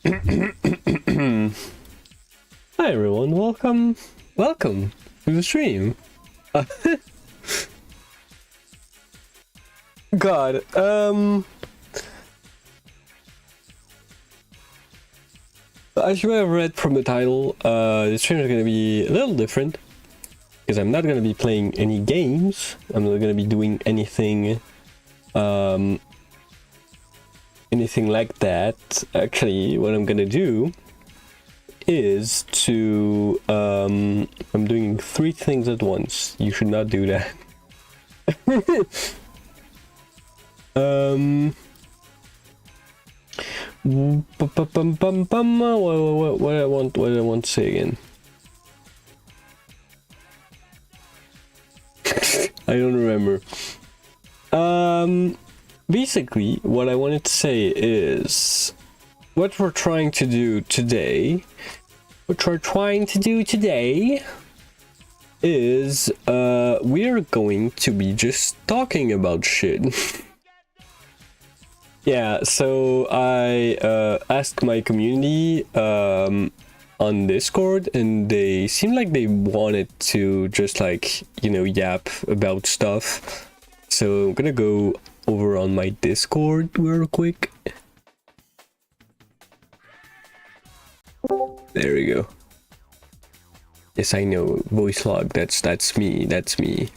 Hi everyone, welcome to the stream. God, as you have read from the title, the stream is gonna be a little different because I'm not gonna be playing any games. I'm not gonna be doing anything, anything like that. Actually, what I'm gonna do is to I'm doing 3 things at once. You should not do that. What I want to say again. I don't remember. Basically what I wanted to say is what we're trying to do today. Is we're going to be just talking about shit. Yeah, so I asked my community on Discord, and they seemed like they wanted to just like, you know, yap about stuff. So I'm gonna go over on my Discord real quick. There we go. Yes, I know, voice log, that's me. We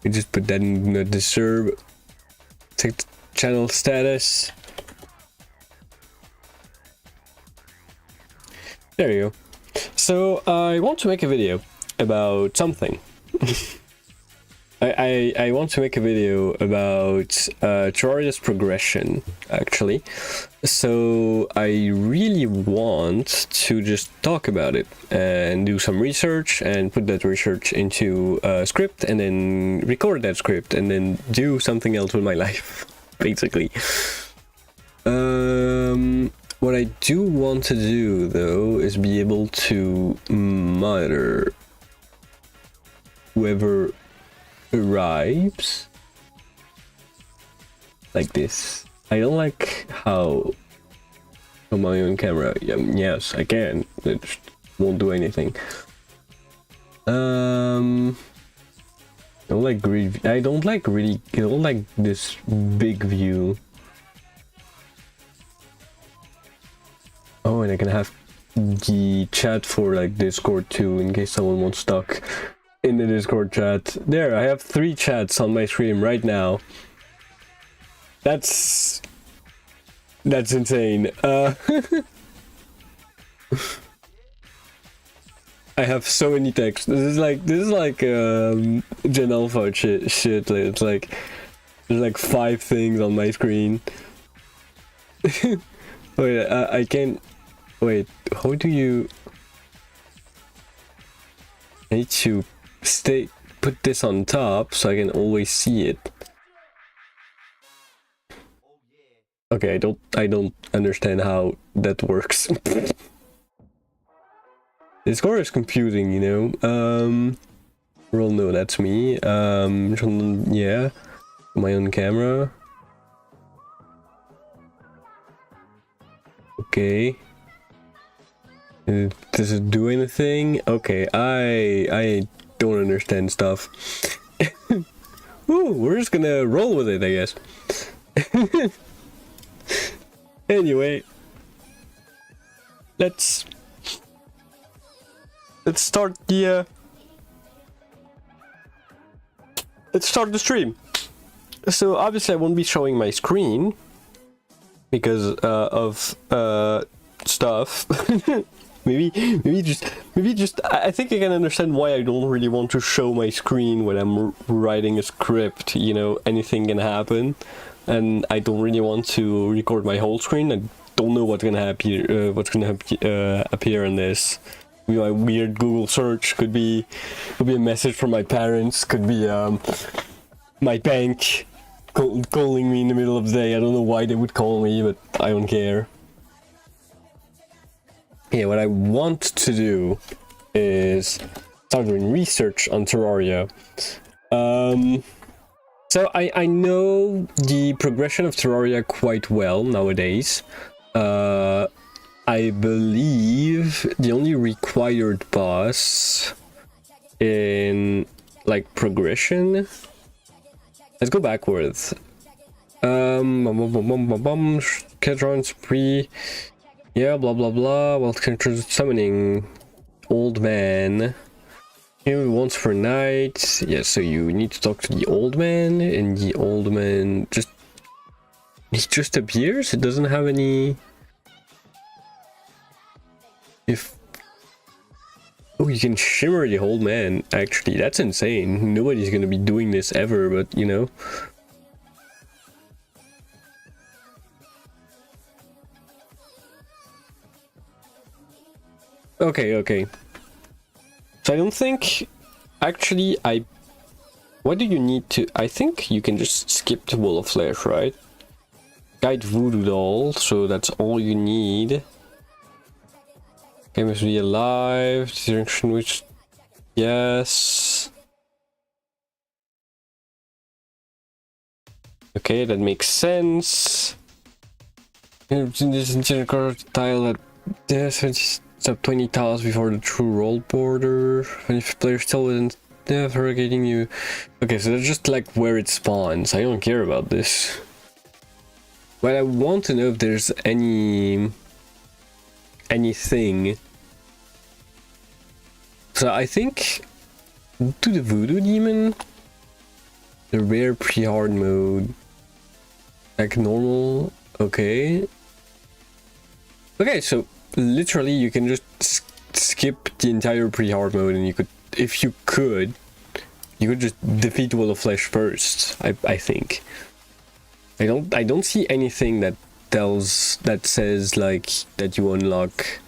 just put that in the disturb. Check the channel status. There you go. So I want to make a video about something. I want to make a video about Terraria's progression, actually. So I really want to just talk about it and do some research and put that research into a script and then record that script and then do something else with my life, basically. What I do want to do, though, is be able to monitor whoever arrives like this. I don't like how on my own camera, yes I can, it just won't do anything. I don't like this big view. Oh, and I can have the chat for like Discord too, in case someone wants to talk in the Discord chat. There, I have 3 chats on my stream right now. That's insane. I have so many texts. This is like Gen Alpha shit. It's like there's like 5 things on my screen. Wait, I can't. Wait, how do you? I need to put this on top so I can always see it. Okay, I don't understand how that works. Discord is confusing, you know. Well, no, that's me. Yeah, my own camera. Okay. Does it do anything? Okay, I don't understand stuff. Ooh, we're just gonna roll with it, I guess. Anyway, let's start the stream. So obviously I won't be showing my screen because of stuff. maybe just I think I can understand why I don't really want to show my screen when I'm writing a script. You know, anything can happen, and I don't really want to record my whole screen. I don't know what's gonna appear in this. You know, a weird Google search could be a message from my parents, could be my bank calling me in the middle of the day. I don't know why they would call me, but I don't care. Yeah, what I want to do is start doing research on Terraria. So I know the progression of Terraria quite well nowadays. I believe the only required boss in like progression. Let's go backwards. Cadron spree. Yeah, blah blah blah. While summoning old man. Here once per night. Yeah, so you need to talk to the old man, and the old man he just appears. It doesn't have any. Oh, you can shimmer the old man. Actually, that's insane. Nobody's gonna be doing this ever, but you know. Okay. So I don't think... Actually, what do you need to... I think you can just skip the Wall of Flesh, right? Guide Voodoo Doll, so that's all you need. Okay, must be alive. Direction which... Yes. Okay, that makes sense. This interior tile that... Yes, up 20 tiles before the true roll border. And if players still isn't interrogating you. Okay, so that's just like where it spawns. I don't care about this. But I want to know if there's anything. So I think to the Voodoo Demon, the rare pre-hard mode, like normal. Okay. Okay, so literally you can just skip the entire pre-hard mode, and you could, if you could just defeat Wall of Flesh first. I think. I don't see anything that says like that you unlock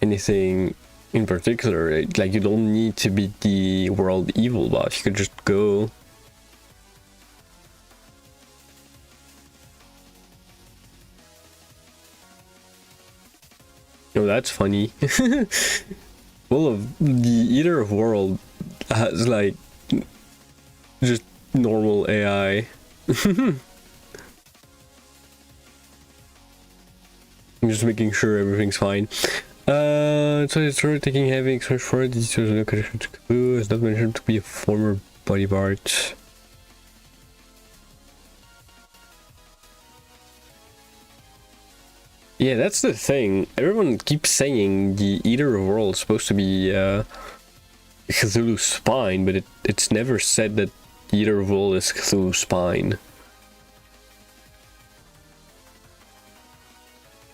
anything in particular. Like you don't need to beat the world evil boss. You could just go. Oh, that's funny. Well, of the Eater world has like just normal AI. I'm just making sure everything's fine. So it's sort of taking heavy exposure for it. This was no connection to Cthulhu. It's not mentioned to be a former body part. Yeah, that's the thing. Everyone keeps saying the Eater of World is supposed to be Cthulhu's spine, but it's never said that Eater of World is Cthulhu's spine.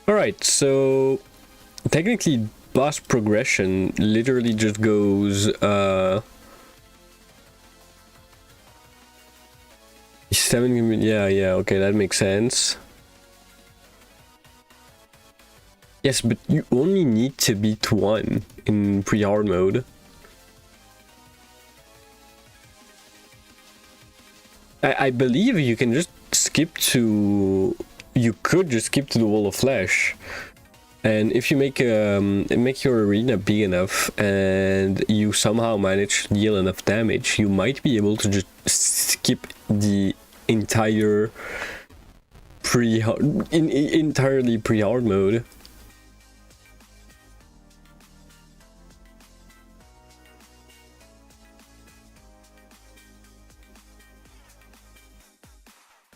Alright, so technically boss progression literally just goes 7. Yeah, okay, that makes sense. Yes, but you only need to beat 1 in pre-hard mode. I believe you can just skip to... You could just skip to the Wall of Flesh. And if you make your arena big enough and you somehow manage to deal enough damage, you might be able to just skip the entire entirely pre-hard mode.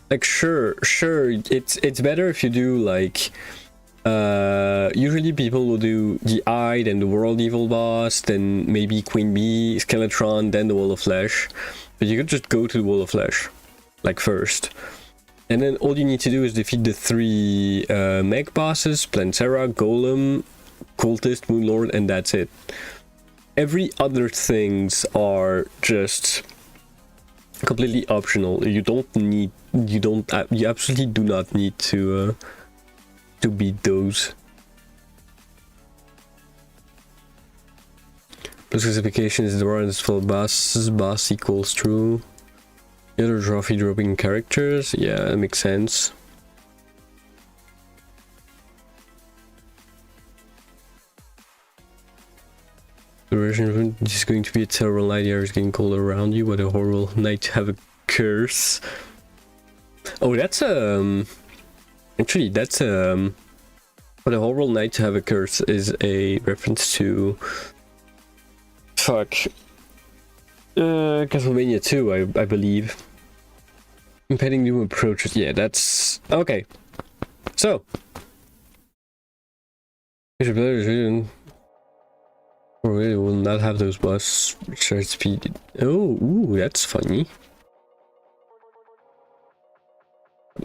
Like sure, it's better if you do like usually people will do the Eye, then the World Evil boss, then maybe Queen Bee, Skeletron, then the Wall of Flesh. But you could just go to the Wall of Flesh, like first. And then all you need to do is defeat the 3 mech bosses, Plantera, Golem, Cultist, Moonlord, and that's it. Every other things are just completely optional. You absolutely do not need to beat those. Plus classification is the one that's full boss equals true. The other trophy dropping characters, yeah, that makes sense. The version this is going to be a terrible night. The air is getting cold around you. What a horrible night to have a curse. Oh, that's Actually, that's for the Horrible Night to have a curse is a reference to Castlevania 2, I believe. Impending new approaches. Yeah, that's okay. So, we will not have those boss shard speed. Oh, ooh, that's funny.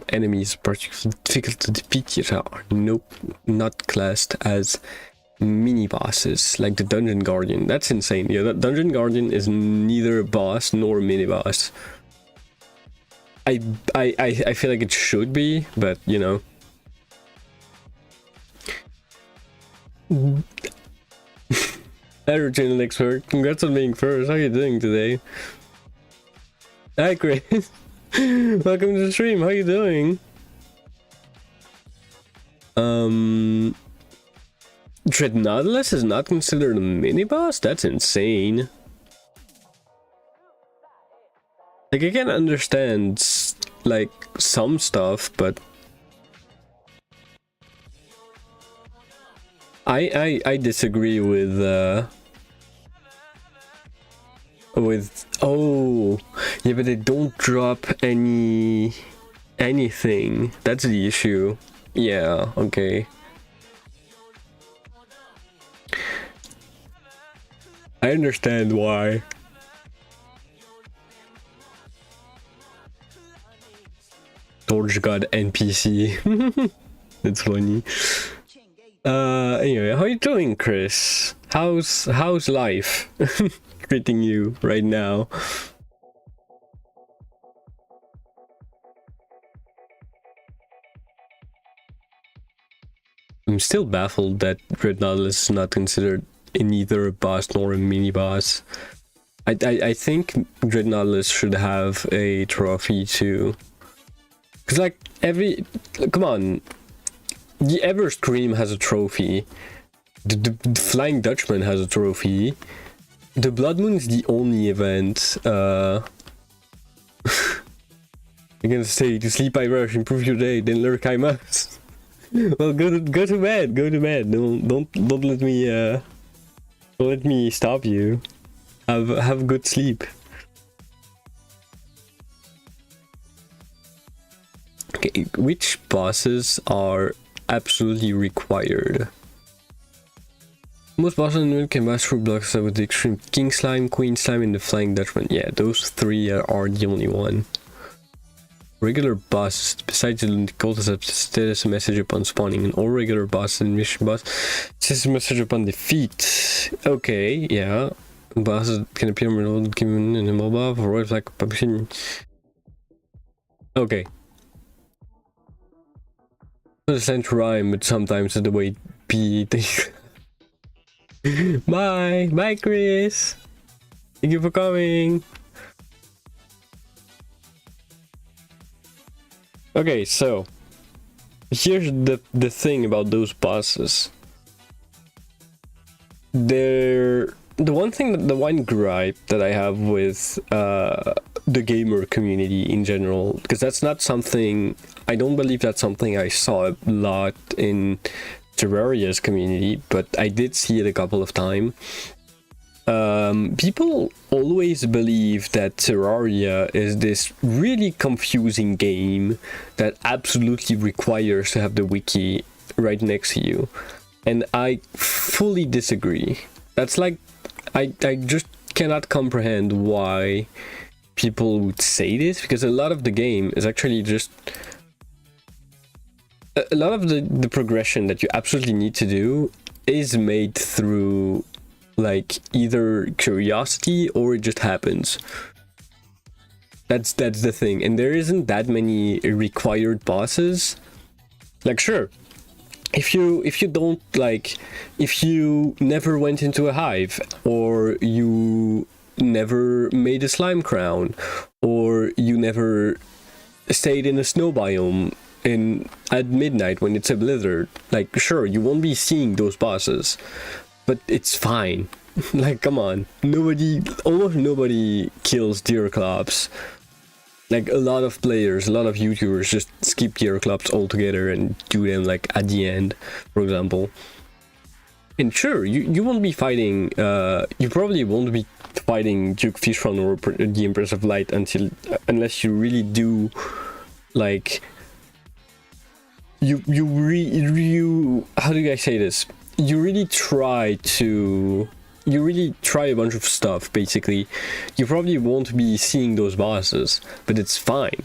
Enemies particularly difficult to defeat yet are not classed as mini bosses like the Dungeon Guardian. That's insane. Yeah, that Dungeon Guardian is neither a boss nor a mini boss. I feel like it should be, but you know. Hi, Channel Expert. Congrats on being first. How are you doing today? Hi, Chris. Welcome to the stream. How are you doing? Dreadnoughtless is not considered a mini boss? That's insane. Like, I can understand like some stuff, but I disagree with oh yeah, but they don't drop anything. That's the issue. Yeah, okay. I understand why. Torch God NPC. That's funny. Anyway, how you doing, Chris? How's life treating you right now? I'm still baffled that Dreadnoughtless is not considered neither a boss nor a mini boss. I think Dreadnoughtless should have a trophy too. Cause like come on, the Everscream has a trophy. The Flying Dutchman has a trophy. The Blood Moon is the only event. I'm gonna say to sleep I rush, improve your day, then lurk I must. Well, go to bed. Go to bed. Don't let me stop you. Have good sleep. Okay, which bosses are absolutely required? Most bosses in the can pass through blocks with the extreme King Slime, Queen Slime, and the Flying Dutchman. Yeah, those three are the only one. Regular bosses, besides the cultists, have status message upon spawning, and all regular bosses and mission boss status message upon defeat. Okay, yeah. Bosses can appear given in the mobile for royal like publishing. Okay. It's meant to rhyme, but sometimes the way P things. Bye, Chris. Thank you for coming. Okay, so here's the thing about those bosses. The one gripe that I have with the gamer community in general, because that's not something, I don't believe that's something I saw a lot in Terraria's community, but I did see it a couple of times. People always believe that Terraria is this really confusing game that absolutely requires to have the wiki right next to you, and I fully disagree. That's like, I just cannot comprehend why people would say this, because a lot of the game is actually just a lot of the progression that you absolutely need to do is made through like either curiosity or it just happens. That's the thing, and there isn't that many required bosses. Like, sure, if you don't like, if you never went into a hive, or you never made a slime crown, or you never stayed in a snow biome at midnight when it's a blizzard, like, sure, you won't be seeing those bosses, but it's fine. Like, come on, almost nobody kills Deerclops. like a lot of players, a lot of YouTubers just skip tier clubs altogether and do them like at the end, for example. And sure, you won't be fighting, you probably won't be fighting Duke Fishron or the Empress of Light unless you really do, like, how do I say this? You really try a bunch of stuff, basically. You probably won't be seeing those bosses, but it's fine.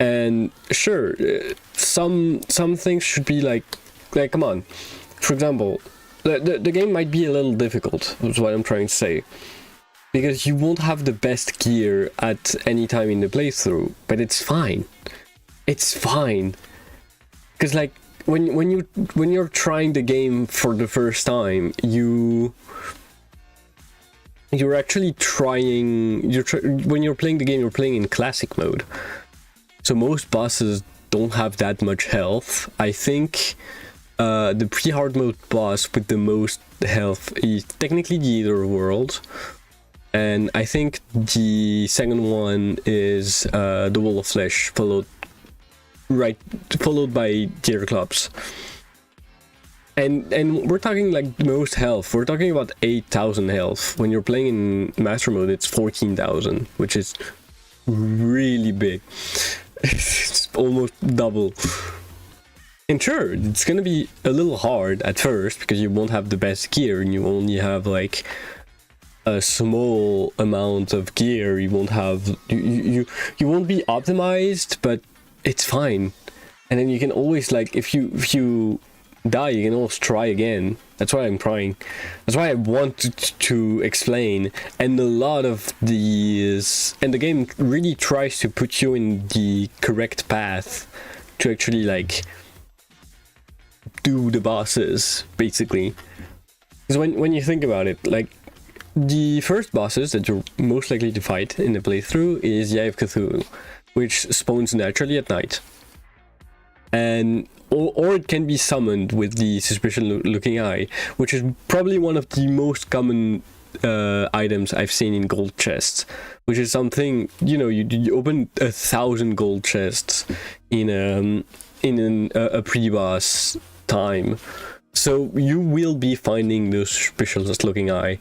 And sure, some things should be like, come on. For example, the game might be a little difficult, is what I'm trying to say. Because you won't have the best gear at any time in the playthrough, but it's fine. It's fine. Because like, when you're trying the game for the first time, you're actually trying, when you're playing the game, you're playing in classic mode. So most bosses don't have that much health. I think the pre-hard mode boss with the most health is technically the Ether World. And I think the second one is the Wall of Flesh, followed by tier clubs. And we're talking like the most health. We're talking about 8,000 health. When you're playing in master mode, it's 14,000, which is really big. It's almost double. And sure, it's gonna be a little hard at first because you won't have the best gear and you only have like a small amount of gear. You won't have you won't be optimized, but it's fine. And then you can always, like, if you die, you can always try again. That's why I'm trying. That's why I want to explain. And a lot of these, and the game really tries to put you in the correct path to actually like do the bosses, basically. Because when you think about it, like, the first bosses that you're most likely to fight in the playthrough is Eye of Cthulhu, which spawns naturally at night. And or it can be summoned with the suspicious-looking eye, which is probably one of the most common items I've seen in gold chests, which is something, you know, you open 1,000 gold chests in a pre-boss time, so you will be finding the suspicious-looking eye.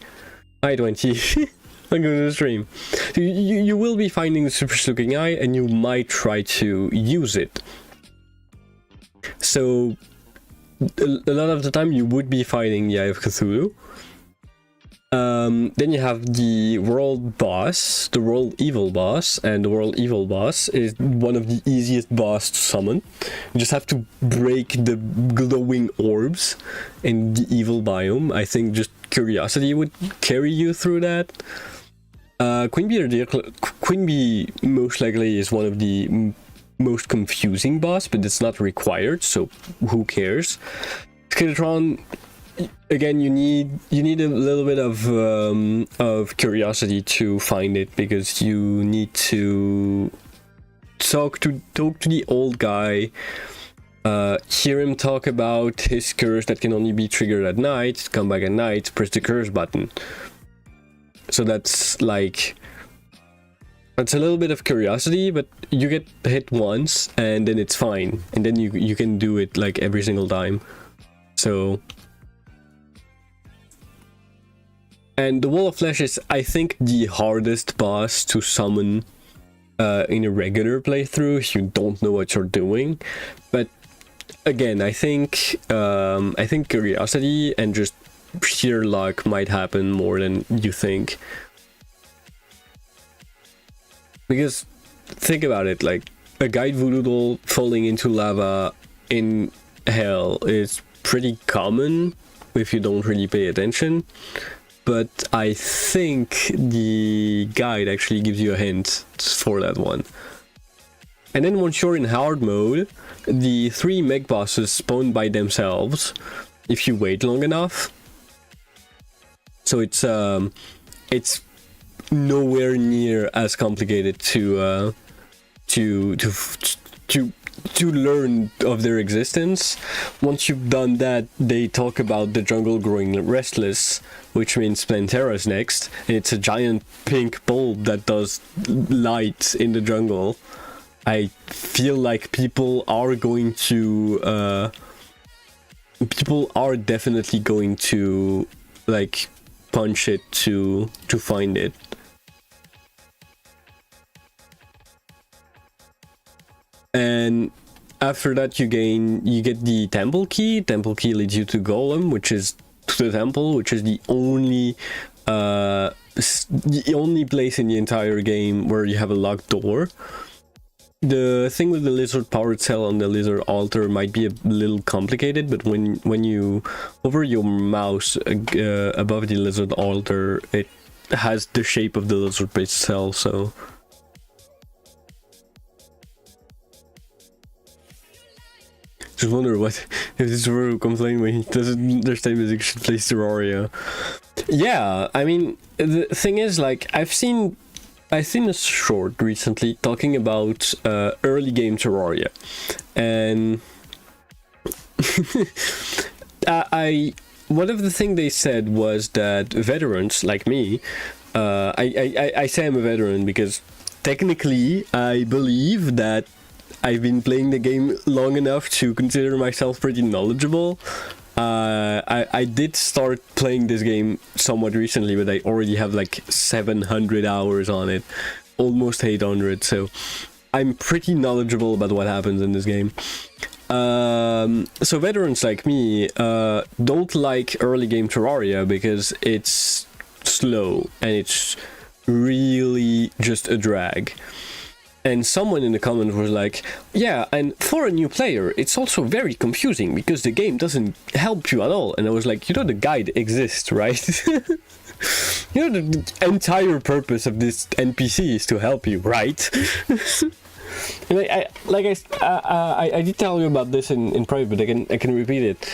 Hi 20. I'm going to the stream. You will be finding the suspicious-looking eye, and you might try to use it. So a lot of the time you would be fighting the Eye of Cthulhu. Then you have the world boss, the world evil boss, and the world evil boss is one of the easiest boss to summon. You just have to break the glowing orbs in the evil biome. I think just curiosity would carry you through that. Queen Bee most likely is one of the most confusing boss, but it's not required, so who cares? Skeletron, again, you need a little bit of curiosity to find it, because you need to talk to the old guy, hear him talk about his curse that can only be triggered at night, come back at night, press the curse button. So that's like, it's a little bit of curiosity, but you get hit once and then it's fine, and then you can do it like every single time. So, and the Wall of Flesh is, I think, the hardest boss to summon in a regular playthrough if you don't know what you're doing. But again, I think curiosity and just sheer luck might happen more than you think. Because think about it, like a guide voodoo doll falling into lava in hell is pretty common if you don't really pay attention. But I think the guide actually gives you a hint for that one. And then once you're in hard mode, the 3 mech bosses spawn by themselves if you wait long enough. So it's nowhere near as complicated to to learn of their existence. Once you've done that, they talk about the jungle growing restless, which means Plantera's next, and it's a giant pink bulb that does light in the jungle. I feel like people are definitely going to like punch it to find it. And after that you get the temple key. Temple key leads you to Golem, which is to the temple, which is the only place in the entire game where you have a locked door. The thing with the lizard powered cell on the lizard altar might be a little complicated, but when you hover your mouse above the lizard altar, it has the shape of the lizard based cell, so just wonder what if this were complain when he doesn't understand music should play Terraria. Yeah, I mean the thing is, like, I've seen a short recently talking about early game Terraria, and one of the things they said was that veterans like me, I say I'm a veteran because technically I believe that I've been playing the game long enough to consider myself pretty knowledgeable. I did start playing this game somewhat recently, but I already have like 700 hours on it, almost 800, so I'm pretty knowledgeable about what happens in this game. So veterans like me don't like early game Terraria because it's slow and it's really just a drag. And someone in the comments was like, yeah, and for a new player, it's also very confusing because the game doesn't help you at all. And I was like, you know, the guide exists, right? You know, the entire purpose of this NPC is to help you, right? And I did tell you about this in private, but I can repeat it.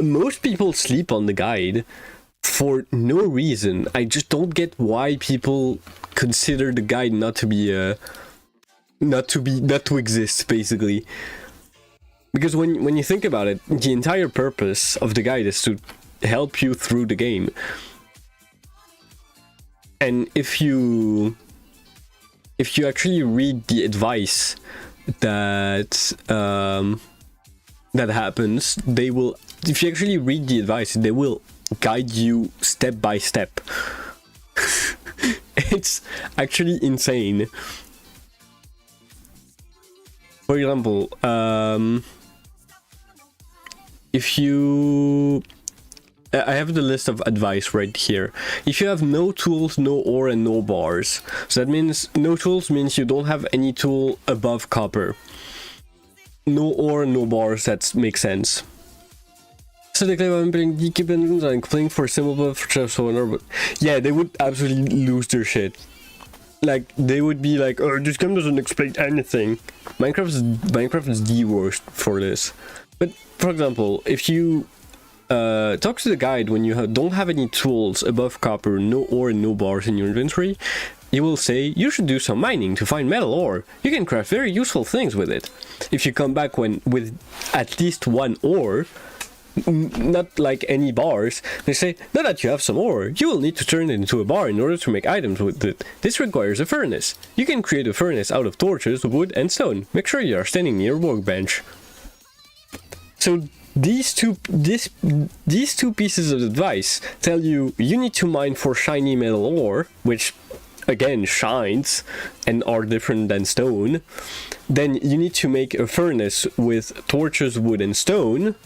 Most people sleep on the guide for no reason. I just don't get why people consider the guide not to exist, basically. Because when you think about it, the entire purpose of the guide is to help you through the game. And if you actually read the advice that happens, they will. If you actually read the advice, they will guide you step by step. It's actually insane. For example, if you... I have the list of advice right here. If you have no tools, no ore, and no bars. So that means no tools means you don't have any tool above copper. No ore, no bars, that makes sense. So they claim I'm playing DK Dungeons and playing for simple for so, but yeah, they would absolutely lose their shit. Like, they would be like, oh, this game doesn't explain anything. Minecraft is the worst for this. But for example, if you talk to the guide when you don't have any tools above copper, no ore, and no bars in your inventory, he will say you should do some mining to find metal ore. You can craft very useful things with it. If you come back with at least one ore, not like any bars, they say, now that you have some ore, you will need to turn it into a bar in order to make items with it. This requires a furnace. You can create a furnace out of torches, wood, and stone. Make sure you are standing near a workbench. So these two pieces of advice tell you need to mine for shiny metal ore, which again shines and are different than stone. Then you need to make a furnace with torches, wood, and stone.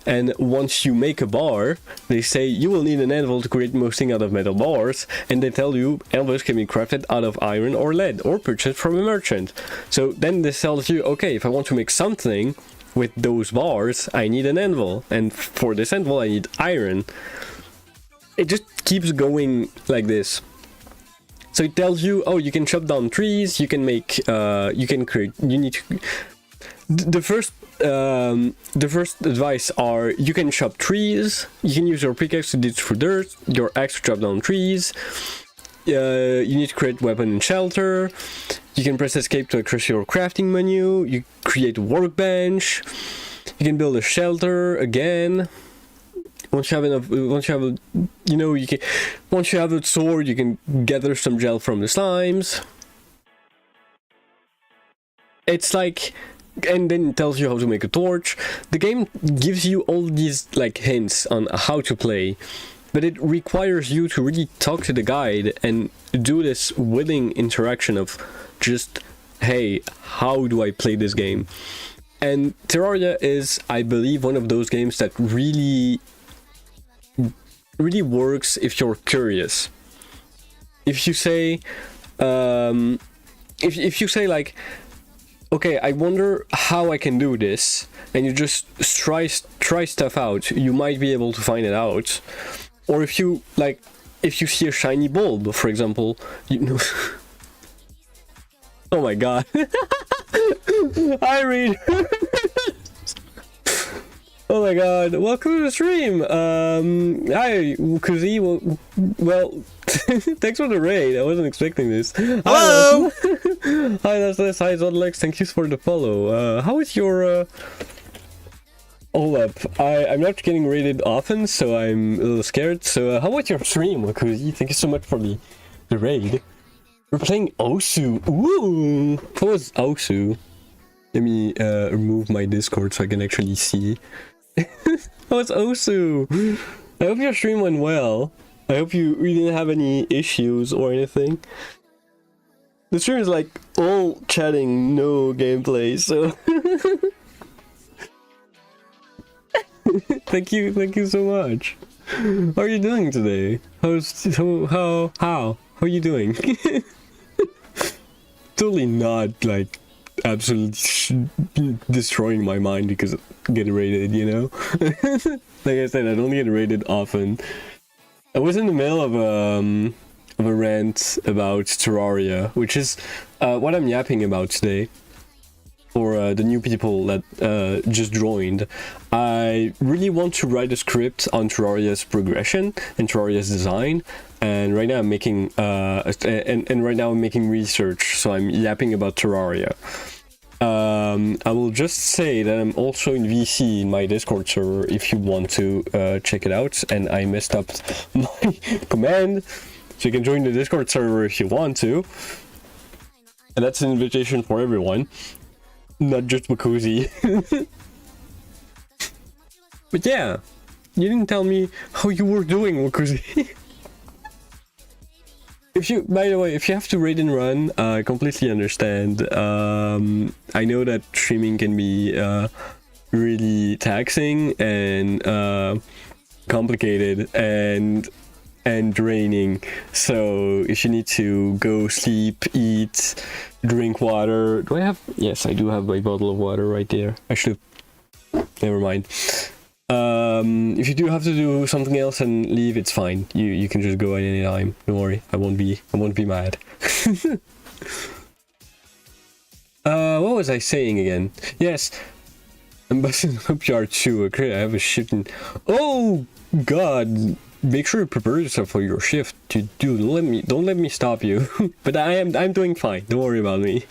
And once you make a bar, they say you will need an anvil to create most things out of metal bars, and they tell you anvils can be crafted out of iron or lead, or purchased from a merchant. So then this tells you, okay, if I want to make something with those bars, I need an anvil, and for this anvil I need iron. It just keeps going like this. So it tells you, oh, you can chop down trees, you can make, you can create, you need to... The first advice are you can chop trees, you can use your pickaxe to dig through dirt, your axe to chop down trees, you need to create weapon and shelter, You can press escape to access your crafting menu. You create a workbench. You can build a shelter again. Once you have enough, once you have a, you know, you can, once you have a sword, you can gather some gel from the slimes. It's like, and then it tells you how to make a torch. The game gives you all these like hints on how to play, but it requires you to really talk to the guide and do this willing interaction of just, hey, how do I play this game? And Terraria is, I believe, one of those games that really works if you're curious. If you say, if you say like, okay, I wonder how I can do this, and you just try stuff out, you might be able to find it out. Or if you like, if you see a shiny bulb, for example, you know. Oh my god. Hi, Reed. Oh my god, welcome to the stream. Hi, Kuzi. Well, thanks for the raid. I wasn't expecting this. Hello. Hi, that's Hi, Zodlex. Thank you for the follow. How is your hold up? I'm not getting raided often, so I'm a little scared. So, how about your stream, Kuzi? Thank you so much for the raid. We're playing Osu. Ooh, what was Osu? Let me remove my Discord so I can actually see. Oh, it's Osu! I hope your stream went well. I hope you didn't have any issues or anything. The stream is like all chatting, no gameplay, so... Thank you so much. How are you doing today? How are you doing? Totally not like absolutely destroying my mind because I get raided, you know. Like I said, I don't get raided often. I was in the middle of a rant about Terraria, which is what I'm yapping about today. For the new people that just joined, I really want to write a script on Terraria's progression and Terraria's design, and right now I'm making right now I'm making research, so I'm yapping about Terraria. I will just say that I'm also in VC in my Discord server if you want to check it out, and I messed up my command, so you can join the Discord server if you want to, and that's an invitation for everyone. Not just Makuzi. But yeah, you didn't tell me how you were doing, Makuzi. If you, by the way, if you have to raid and run, I completely understand. I know that streaming can be really taxing and complicated and draining. So if you need to go sleep, eat, drink water. Do I have? Yes, I do have my bottle of water right there. I should. Never mind. If you do have to do something else and leave, it's fine. You can just go at any time. Don't worry. I won't be mad. What was I saying again? Yes. I'm busting up yard too. Okay, I have a shifting. Oh God. Make sure you prepare yourself for your shift. Dude, don't let me stop you. But I'm doing fine. Don't worry about me.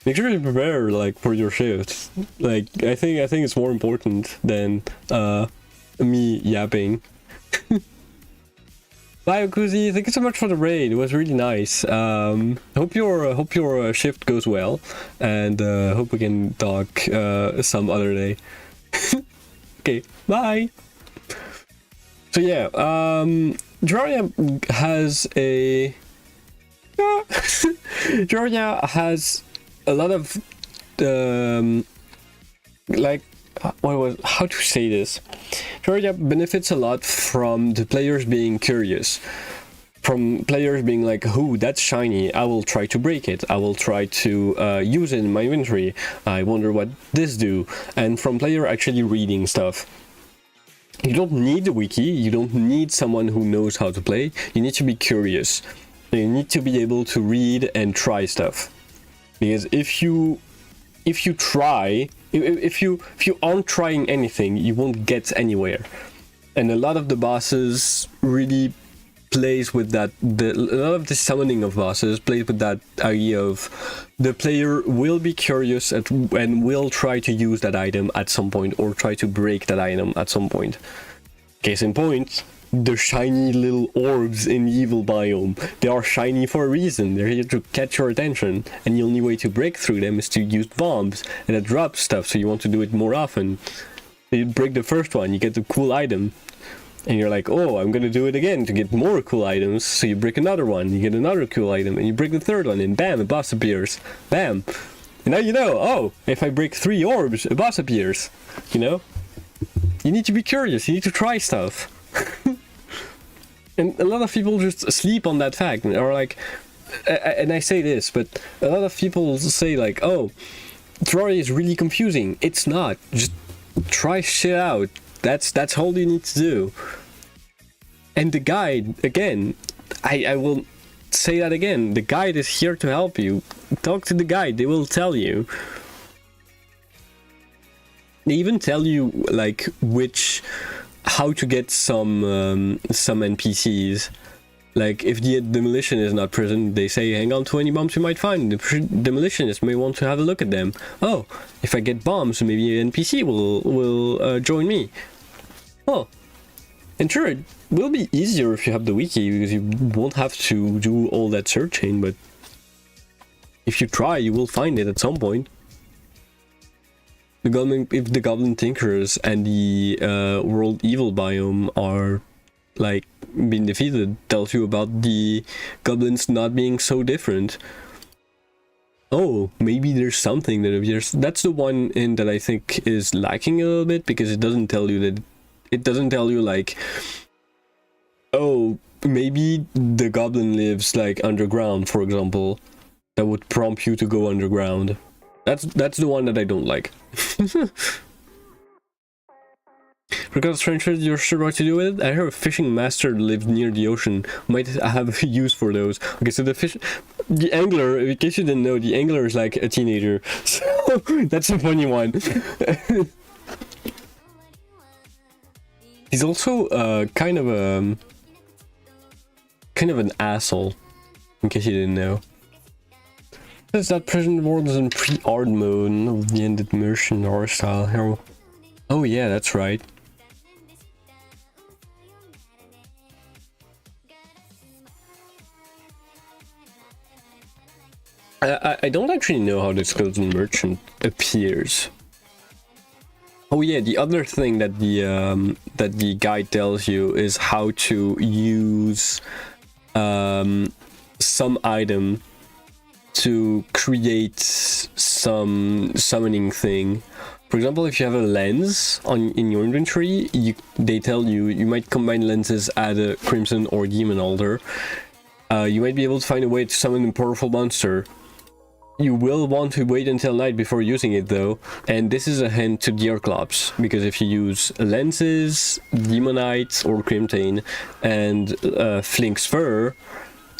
Make sure you prepare like for your shift. Like I think it's more important than me yapping. Bye, Okuzi. Thank you so much for the raid. It was really nice. Hope your shift goes well, and hope we can talk some other day. Okay, bye. So yeah, Terraria has a Terraria has a lot of like how to say this. Terraria benefits a lot from the players being curious, from players being like, "Oh, that's shiny. I will try to break it. I will try to use it in my inventory. I wonder what this do," and from player actually reading stuff. You don't need a wiki, you don't need someone who knows how to play, you need to be curious. You need to be able to read and try stuff. Because if you aren't trying anything, you won't get anywhere. And a lot of the bosses really plays with that, a lot of the summoning of bosses plays with that idea of the player will be curious and will try to use that item at some point, or try to break that item at some point. Case in point, the shiny little orbs in the evil biome. They are shiny for a reason. They're here to catch your attention, and the only way to break through them is to use bombs, and it drops stuff, so you want to do it more often. You break the first one, you get the cool item, and you're like, oh, I'm gonna do it again to get more cool items, so you break another one, you get another cool item, and you break the third one, and bam, a boss appears. Bam! And now you know, oh, if I break 3 orbs, a boss appears. You know? You need to be curious, you need to try stuff. And a lot of people just sleep on that fact, or like, and I say this, but a lot of people say like, oh, Terraria is really confusing. It's not. Just try shit out. That's all you need to do. And the guide, again, I will say that again, the guide is here to help you. Talk to the guide, they will tell you. They even tell you like how to get some NPCs. Like if the demolition is not present, they say hang on to any bombs you might find. The demolitionist may want to have a look at them. Oh, if I get bombs, maybe an NPC will join me. Oh, and sure, it will be easier if you have the wiki, because you won't have to do all that searching, but if you try, you will find it at some point. If the Goblin Tinkers and the World Evil biome are like being defeated, tells you about the goblins not being so different. Oh, maybe there's something that appears. That's the one in that I think is lacking a little bit, because it doesn't tell you that. It doesn't tell you like, oh, maybe the goblin lives like underground, for example. That would prompt you to go underground. That's the one that I don't like. Because strangers, you're sure what to do with it? I heard a fishing master lived near the ocean. Might have a use for those. Okay, so the angler, in case you didn't know, the angler is like a teenager. So that's a funny one. He's also kind of an asshole, in case you didn't know. Says that present world is in pre-art mode of the ended merchant art style hero. Oh yeah, that's right. I don't actually know how the skeleton merchant appears. Oh yeah, the other thing that the guide tells you is how to use some item to create some summoning thing. For example, if you have a lens in your inventory, they tell you you might combine lenses at a crimson or demon altar. You might be able to find a way to summon a powerful monster. You will want to wait until night before using it though, and this is a hint to Deerclops, because if you use lenses, Demonite or Crimtane, and Flink's Fur,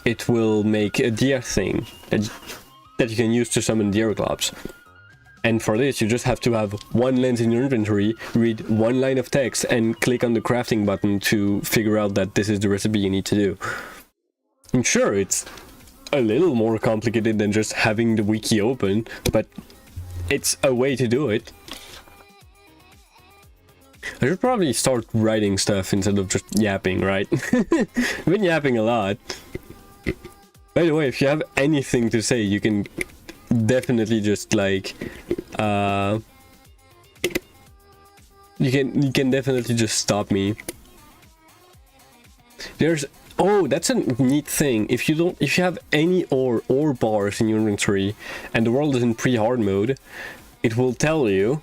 it will make a deer thing that you can use to summon Deerclops. And for this, you just have to have one lens in your inventory, read one line of text, and click on the crafting button to figure out that this is the recipe you need to do. And sure, it's a little more complicated than just having the wiki open, but it's a way to do it. I should probably start writing stuff instead of just yapping, right? I've been yapping a lot. By the way, if you have anything to say, you can definitely just like you can definitely just stop me. Oh, that's a neat thing. If you have any ore bars in your inventory and the world is in pre-hard mode, it will tell you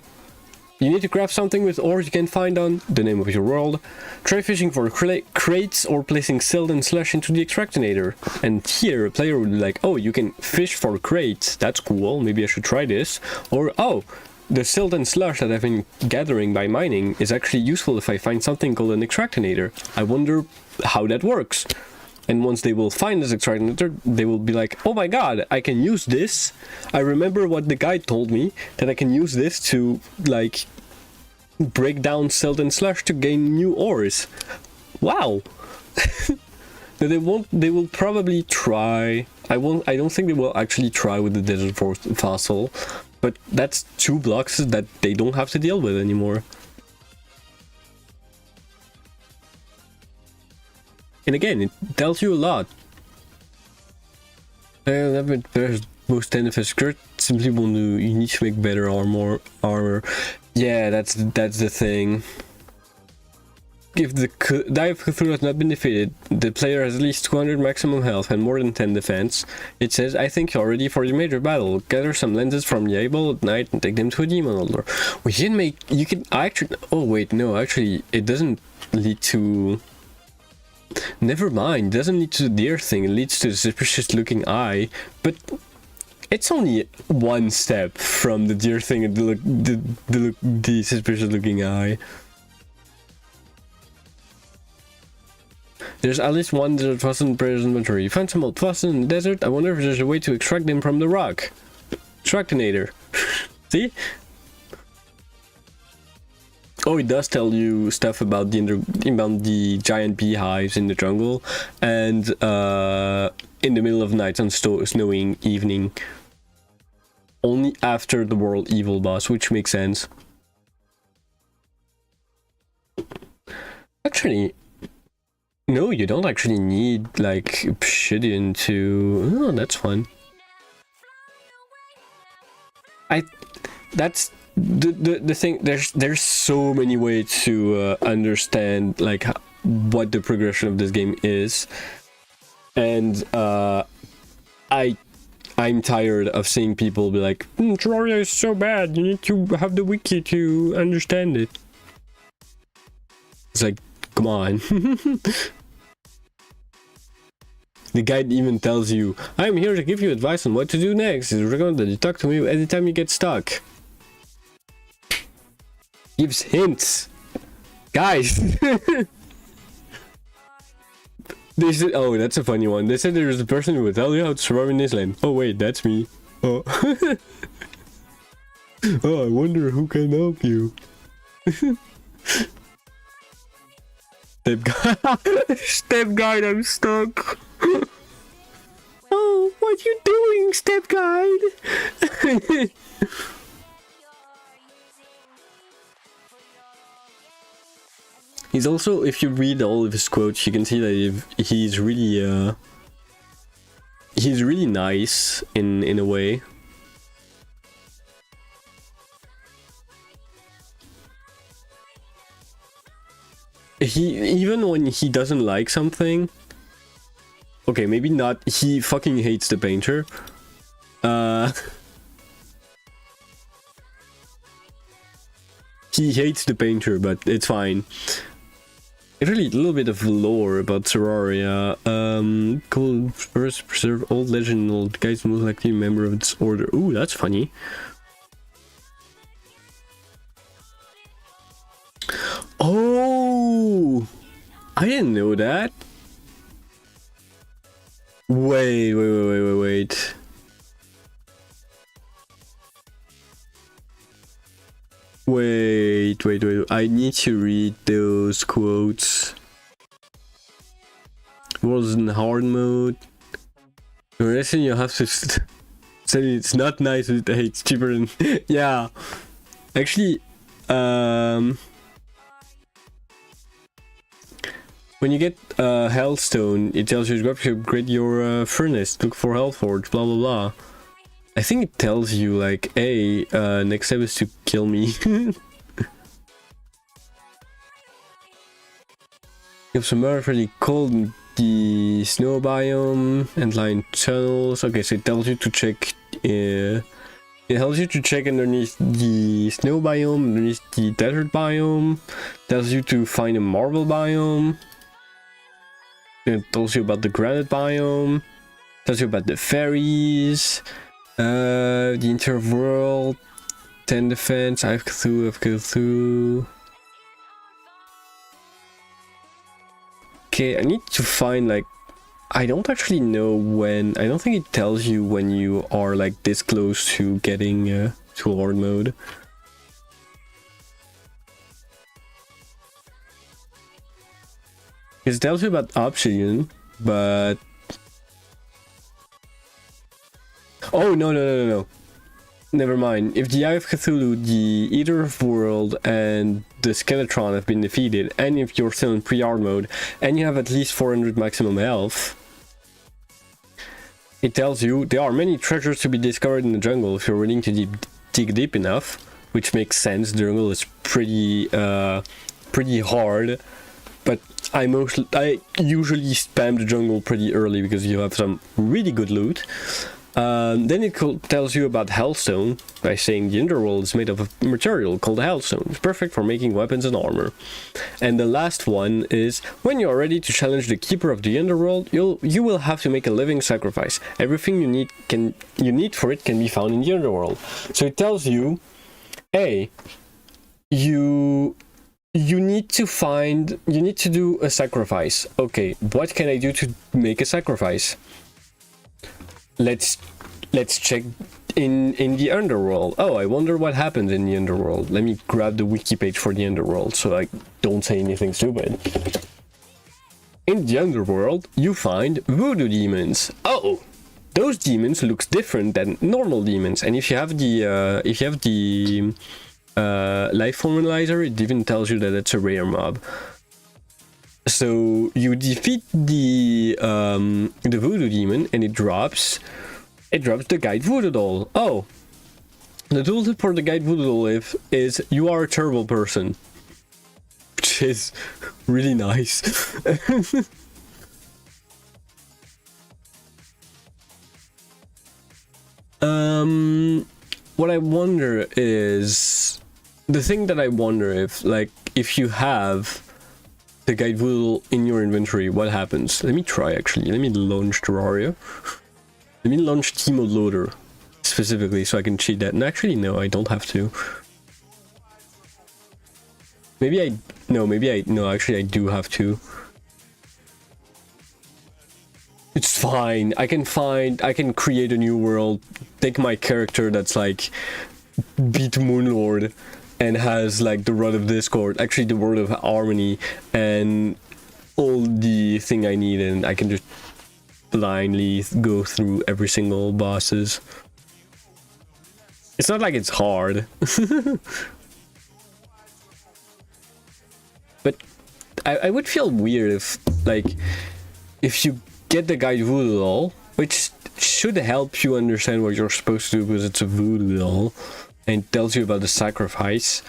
you need to craft something with ores you can find on the name of your world. Try fishing for crates or placing silt and slush into the extractinator. And here a player would be like, oh, you can fish for crates, that's cool, maybe I should try this. Or, oh, the silt and slush that I've been gathering by mining is actually useful if I find something called an extractinator. I wonder how that works. And once they will find this extractinator, they will be like, oh my god, I can use this. I remember what the guide told me, that I can use this to, like, break down silt and slush to gain new ores. Wow! No, they won't. They will probably try. I won't. I don't think they will actually try with the desert fossil, but that's 2 blocks that they don't have to deal with anymore. And again, it tells you a lot. There's most tennis skirt simply want to. You need to make better armor. Yeah, that's the thing. If the Dive Cthulhu has not been defeated, the player has at least 200 maximum health and more than 10 defense. It says, I think you're ready for the major battle. Gather some lenses from the Able at night and take them to a demon holder. We can make... You can actually... Oh wait, no, actually, it doesn't lead to... Never mind, it doesn't lead to the deer thing, it leads to the suspicious looking eye. But it's only 1 step from the deer thing and the suspicious looking eye. There's at least 1 desert fossil in the player's inventory. You find some old fossil in the desert. I wonder if there's a way to extract them from the rock. Extractinator. See? Oh, it does tell you stuff about the giant beehives in the jungle and in the middle of night on snowing evening. Only after the world evil boss, which makes sense. Actually... No, you don't actually need, like, obsidian to... Oh, that's fun. That's... The thing, there's so many ways to understand, like, what the progression of this game is. And, I'm tired of seeing people be like, Terraria is so bad, you need to have the wiki to understand it. It's like, come on. The guide even tells you, I'm here to give you advice on what to do next. It's recommended you talk to me anytime you get stuck. Gives hints. Guys! They said, oh, that's a funny one. They said there's a person who will tell you how to survive in this land. Oh wait, that's me. Oh. Oh, I wonder who can help you. Step guide. Step guide, I'm stuck. Oh, what you doing, step guide? He's also, if you read all of his quotes, you can see that he's really nice in a way. Even when he doesn't like something, okay, maybe not, he fucking hates the painter. He hates the painter, but it's fine. Actually, a little bit of lore about Terraria. Cool, first preserve old legend, old guys most likely a member of this order. Ooh, that's funny. Oh, I didn't know that. Wait. Wait. I need to read those quotes. Was in hard mode. Listen, you have to say it's not nice. It's cheaper than yeah. Actually, when you get Hellstone, it tells you to upgrade your furnace. Look for Hellforge. Blah blah blah. I think it tells you like, hey, next step is to kill me. You have some earth really cold in the snow biome and line tunnels. Okay, so it tells you to check. It tells you to check underneath the snow biome, underneath the desert biome. Tells you to find a marble biome. It tells you about the granite biome. Tells you about the fairies. The interworld, 10 defense, I've Cthulhu. Okay, I need to find like, I don't actually know when, I don't think it tells you when you are like this close to getting to hard mode. It tells you about obsidian, but... Oh, no. Never mind. If the Eye of Cthulhu, the Eater of World, and the Skeletron have been defeated, and if you're still in pre-hard mode, and you have at least 400 maximum health, it tells you there are many treasures to be discovered in the jungle if you're willing to dig deep enough, which makes sense. The jungle is pretty hard, but I usually spam the jungle pretty early because you have some really good loot. Then it tells you about Hellstone by saying the underworld is made of a material called Hellstone. It's perfect for making weapons and armor. And the last one is, when you are ready to challenge the keeper of the underworld, you will have to make a living sacrifice. Everything you need for it can be found in the underworld. So it tells you, hey, you need to do a sacrifice. Okay, what can I do to make a sacrifice? Let's check in the underworld. Oh, I wonder what happens in the underworld. Let me grab the wiki page for the underworld so I don't say anything stupid. In the underworld, you find voodoo demons. Oh, those demons looks different than normal demons. And if you have the life form analyzer, it even tells you that it's a rare mob. So you defeat the voodoo demon, and it drops the guide voodoo doll. Oh, the tooltip for the guide voodoo doll is you are a terrible person, which is really nice. What I wonder is, the thing that I wonder if you have the guide voodoo in your inventory, what happens? Let me try actually. Let me launch Terraria. Let me launch Teemo Loader specifically so I can cheat that. And actually, no, I don't have to. Actually I do have to. It's fine. I can create a new world, take my character that's like beat Moonlord and has like the Rod of Discord, actually the Word of Harmony, and all the thing I need, and I can just blindly go through every single bosses. It's not like it's hard. But I would feel weird if you get the guide voodoo doll, which should help you understand what you're supposed to do because it's a voodoo doll and tells you about the sacrifice.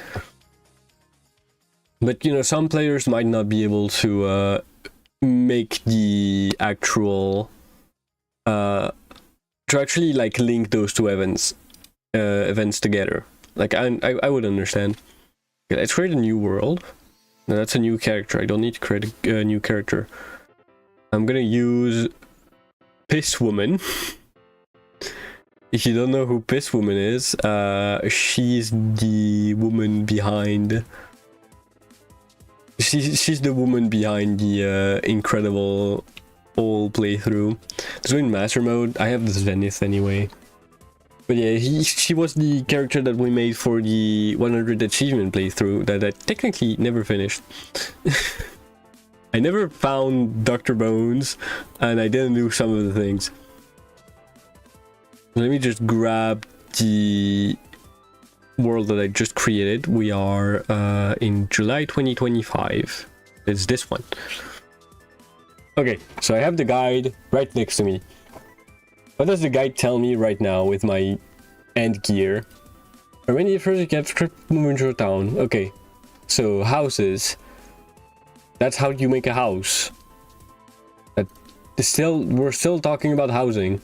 But you know, some players might not be able to make the actual to actually like link those two events together. Like I would understand. Okay, let's create a new world. No, that's a new character. I don't need to create a new character. I'm gonna use Piss Woman. If you don't know who Piss Woman is, she's the woman behind. She's the woman behind the incredible whole playthrough. Let's go in master mode. I have the Zenith anyway. But yeah, she was the character that we made for the 100 achievement playthrough that I technically never finished. I never found Dr. Bones, and I didn't do some of the things. Let me just grab the world that I just created. We are in July 2025. It's this one. Okay, so I have the guide right next to me. What does the guide tell me right now with my end gear? Or when you first get script move into a town. Okay, so houses. That's how you make a house. We're still talking about housing.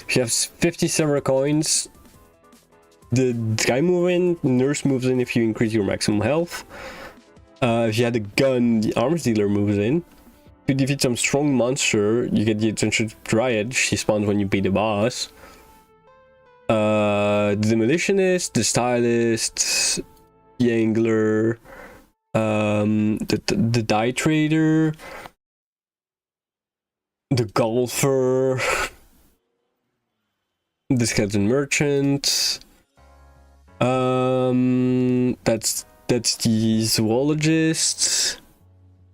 If you have 50 silver coins, the guy moves in, nurse moves in if you increase your maximum health. If you had a gun, the arms dealer moves in. If you defeat some strong monster, you get the attention dryad. She spawns when you beat the boss. The demolitionist, the stylist, the angler, the dye trader, the golfer, the skeleton merchant. That's the zoologist.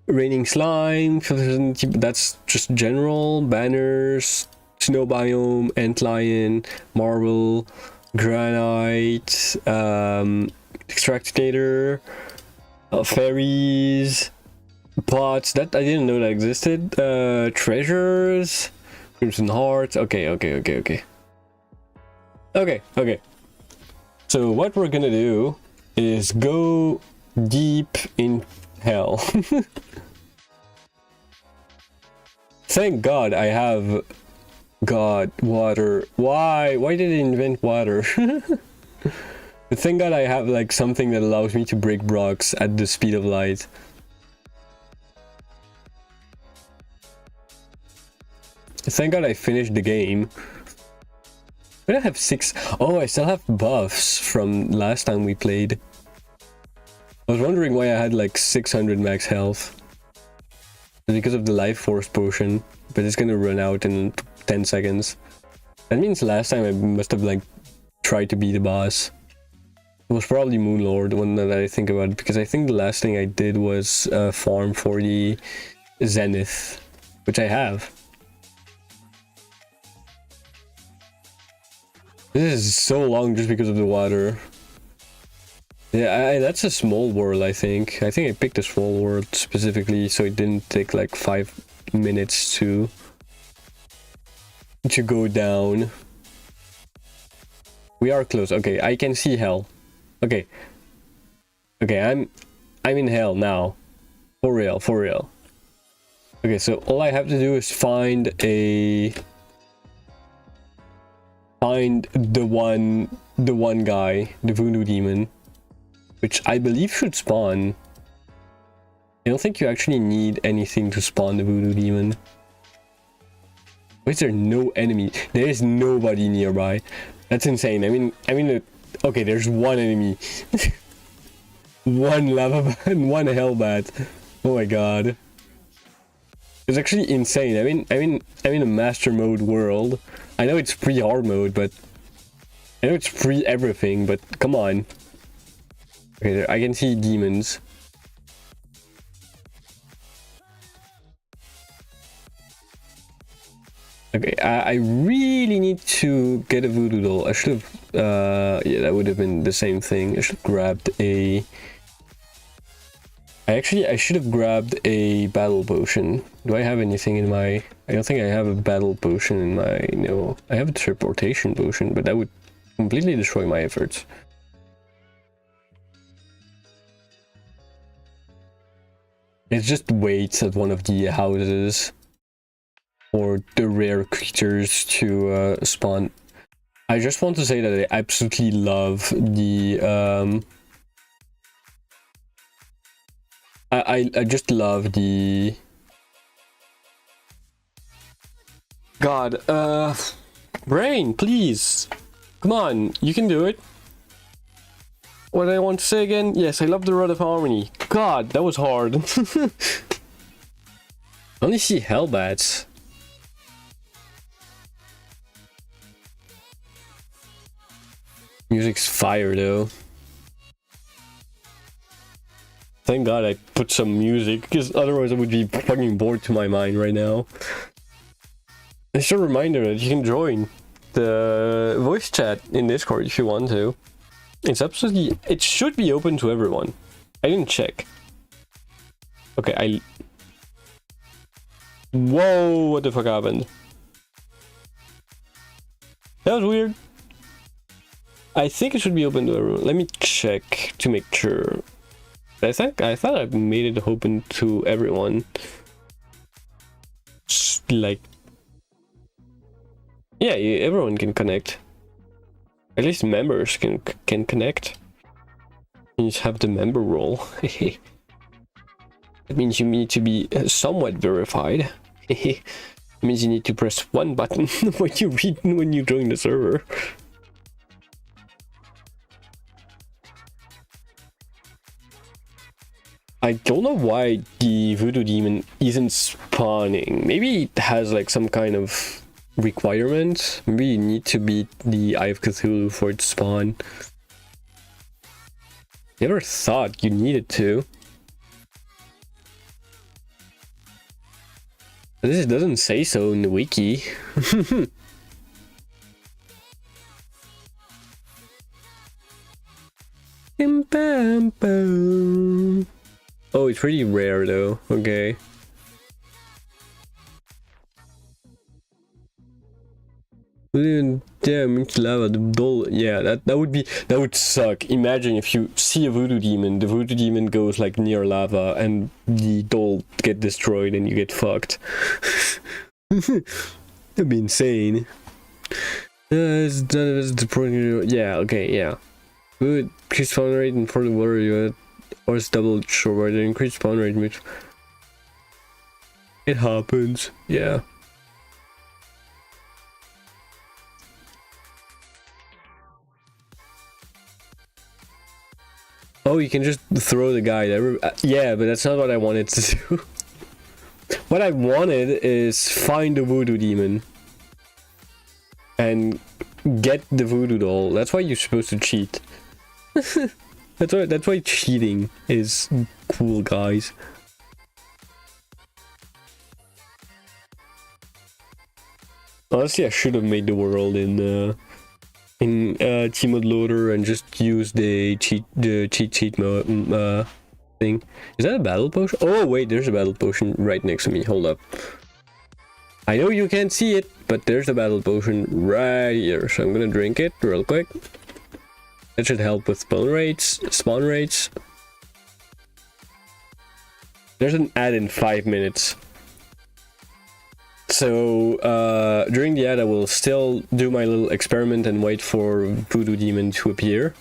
Raining slime, that's just general. Banners, snow biome, antlion, marble, granite, extractor, fairies, pots, that I didn't know that existed, treasures, crimson hearts. Okay. So what we're gonna do is go deep in hell. Thank God I have water. Why did it invent water? Thank God I have like something that allows me to break blocks at the speed of light. Thank God I finished the game. But I have 6. Oh, I still have buffs from last time we played. I was wondering why I had like 600 max health. It's because of the life force potion, but it's gonna run out in 10 seconds. That means last time I must have like tried to beat the boss. It was probably Moonlord, one that I think about it, because I think the last thing I did was farm for the Zenith, which I have. This is so long just because of the water. Yeah, that's a small world, I think. I think I picked a small world specifically so it didn't take like 5 minutes to go down. We are close. Okay, I can see hell. Okay, I'm in hell now. For real. Okay, so all I have to do is find the one guy, the voodoo demon, which I believe should spawn. I don't think you actually need anything to spawn the voodoo demon. Why is there no enemy? There is nobody nearby. That's insane. I mean, okay, there's one enemy. One lava bat, one hell bat. Oh my god. It's actually insane. I'm in a master mode world. I know it's pre-hard mode, but I know it's pre-everything, but come on. Okay, there, I can see demons. Okay, I really need to get a voodoo doll. I should have, yeah, that would have been the same thing. I should have grabbed a... I should have grabbed a battle potion. Do I have anything in my... I don't think I have a battle potion in my... No, I have a teleportation potion, but that would completely destroy my efforts. It's just waits at one of the houses for the rare creatures to spawn. I just want to say that I absolutely love the... I just love the... God, Brain, please! Come on, you can do it! What did I want to say again? Yes, I love the Rod of Harmony. God, that was hard. I only see Hellbats. Music's fire though. Thank God I put some music, because otherwise I would be fucking bored to my mind right now. It's a reminder that you can join the voice chat in Discord if you want to. It's absolutely... It should be open to everyone. I didn't check. Okay, Whoa, what the fuck happened? That was weird. I think it should be open to everyone. Let me check to make sure. I thought I made it open to everyone. Like... Yeah, everyone can connect. At least members can connect. You just have the member role. That means you need to be somewhat verified. It means you need to press one button when you join the server. I don't know why the voodoo demon isn't spawning. Maybe it has like some kind of requirement. Maybe you need to beat the Eye of Cthulhu for it to spawn. Never thought you needed to. This doesn't say so in the wiki. Oh, it's pretty rare though. Okay. Damn, it's lava, the doll. Yeah, that would suck. Imagine if you see a voodoo demon, the voodoo demon goes like near lava and the doll get destroyed and you get fucked. That'd be insane. Yeah, okay, yeah. Good. Increase spawn rate and for the water you or it's double short the increased spawn rate which it happens. Yeah. Oh, you can just throw the guy. Yeah, but that's not what I wanted to do. What I wanted is find the voodoo demon and get the voodoo doll. That's why you're supposed to cheat. That's why cheating is cool, guys. Honestly, I should have made the world in Tmod loader and just use the cheat sheet mode thing. Is that a battle potion? Oh wait, there's a battle potion right next to me. Hold up. I know you can't see it, but there's a battle potion right here. So I'm gonna drink it real quick. That should help with spawn rates. There's an ad in 5 minutes. So during the ad I will still do my little experiment and wait for voodoo demon to appear.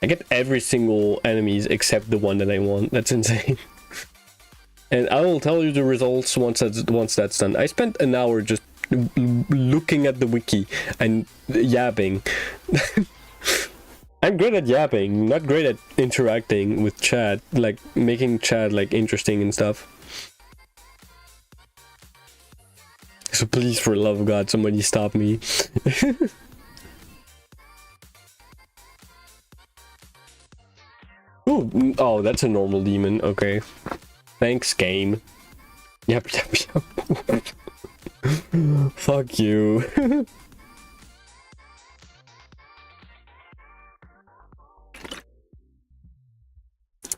I get every single enemies except the one that I want. That's insane. And I will tell you the results once that's done. I spent an hour just looking at the wiki and yapping. I'm great at yapping, not great at interacting with chat, like making chat like interesting and stuff. So please, for the love of God, somebody stop me. Ooh, oh, that's a normal demon. Okay. Thanks, game. Yep. Fuck you.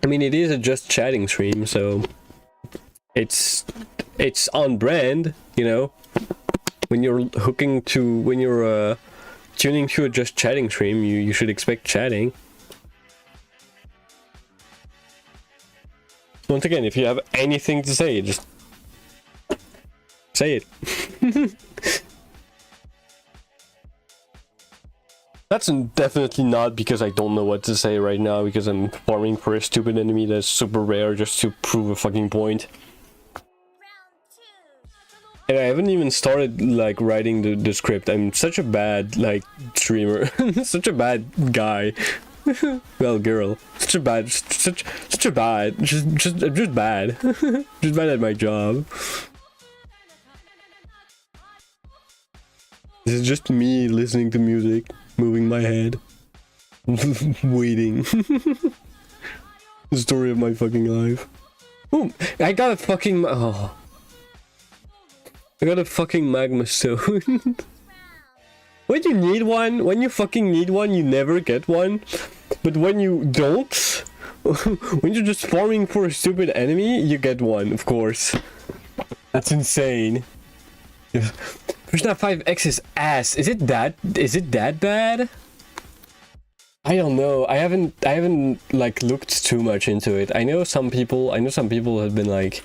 I mean, it is a just chatting stream, so it's on brand, you know. When you're tuning to a just chatting stream, you should expect chatting. Once again, if you have anything to say, just say it. That's definitely not because I don't know what to say right now, because I'm farming for a stupid enemy that's super rare just to prove a fucking point. And I haven't even started like writing the script. I'm such a bad like streamer. Such a bad guy. Well, girl. Such a bad just bad. Just bad. Just bad at my job. This is just me listening to music, moving my head, waiting. The story of my fucking life. Oh, I got a fucking I got a fucking magma stone. When you need one, when you fucking need one, you never get one. But when you don't, when you're just farming for a stupid enemy, you get one, of course. That's insane. Persona 5X is ass. Is it that bad? I don't know. I haven't like looked too much into it. I know some people have been like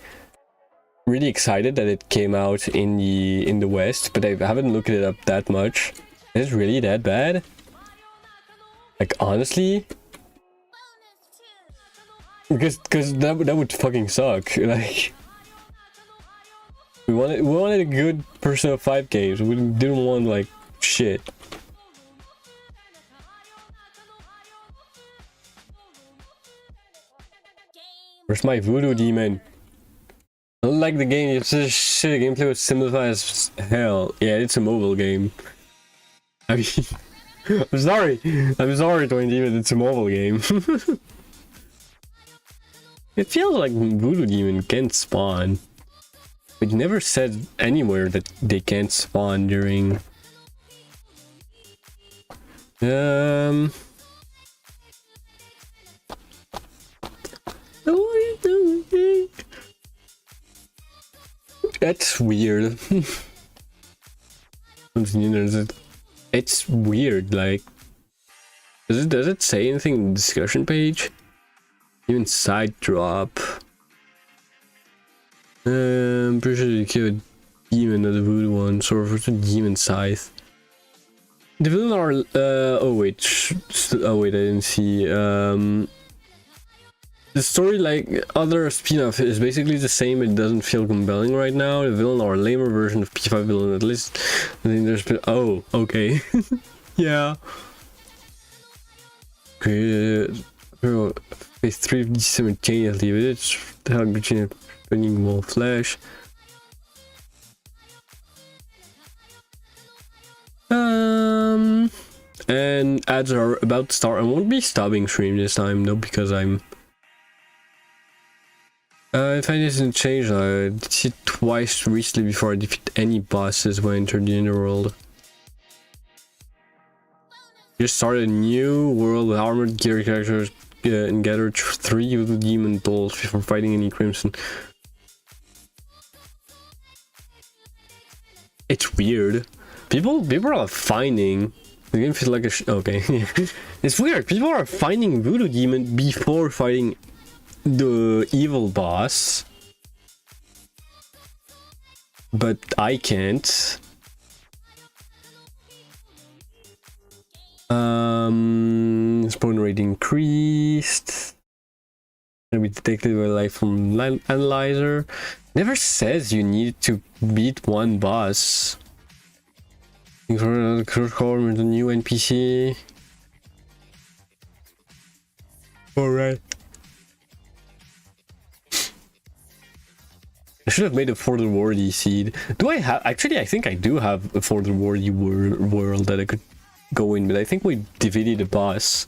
really excited that it came out in the West, but I haven't looked it up that much. Is it really that bad? Like honestly? Because that would fucking suck. Like we wanted a good Persona 5 games. We didn't want like shit. Where's my voodoo demon? I don't like the game. It's just shit. The gameplay was simplified as hell. Yeah, it's a mobile game. I mean, I'm sorry, 20, but it's a mobile game. It feels like Voodoo Demon can spawn. It never said anywhere that they can't spawn during... What are you doing? That's weird. It's weird, like... Does it say anything in the discussion page? Even side drop. I'm pretty sure you kill a demon of the voodoo one, sort of a demon scythe. The villain are oh wait, I didn't see. The story, like other spin-off, is basically the same. It doesn't feel compelling right now. The villain are a lamer version of P5 villain, at least. I think there's been... Oh, okay. Yeah. Okay, phase 3 of these simultaneously, but it's the hell between burning wall flash. And ads are about to start. I won't be stopping stream this time, though, because I'm... if I didn't change, I did it twice recently before I defeat any bosses when I entered the underworld. Just started a new world with armored gear characters and gathered 3 of the demon dolls before fighting any crimson. It's weird. People are finding... The game feels like a okay. It's weird. People are finding Voodoo Demon before fighting the evil boss. But I can't. Spawn rate increased. Can be detected by light from analyzer. Never says you need to beat one boss. The new NPC. Alright. I should have made a For the Worthy seed. Do I have... Actually, I think I do have a For the Worthy world that I could go in, but I think we defeated the boss.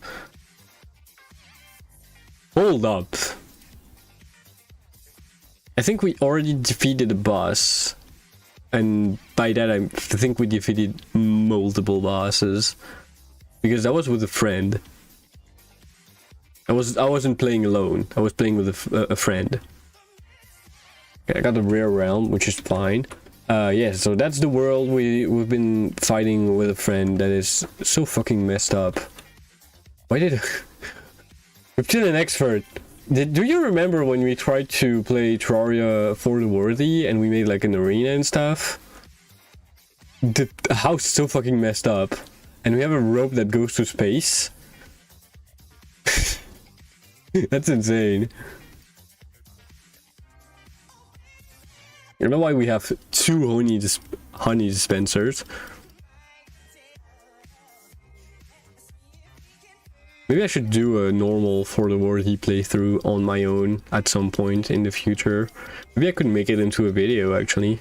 Hold up. I think we already defeated the boss. And by that I think we defeated multiple bosses. Because I was with a friend. I wasn't playing alone. I was playing with a friend. Okay, I got the rare realm, which is fine. Yeah, so that's the world we've been fighting with a friend that is so fucking messed up. Why did... I'm still an expert. Do you remember when we tried to play Terraria for the Worthy and we made like an arena and stuff? The house is so fucking messed up. And we have a rope that goes to space. That's insane. You know why we have 2 honey dispensers? Maybe I should do a normal For the Worthy playthrough on my own at some point in the future. Maybe I could make it into a video, actually.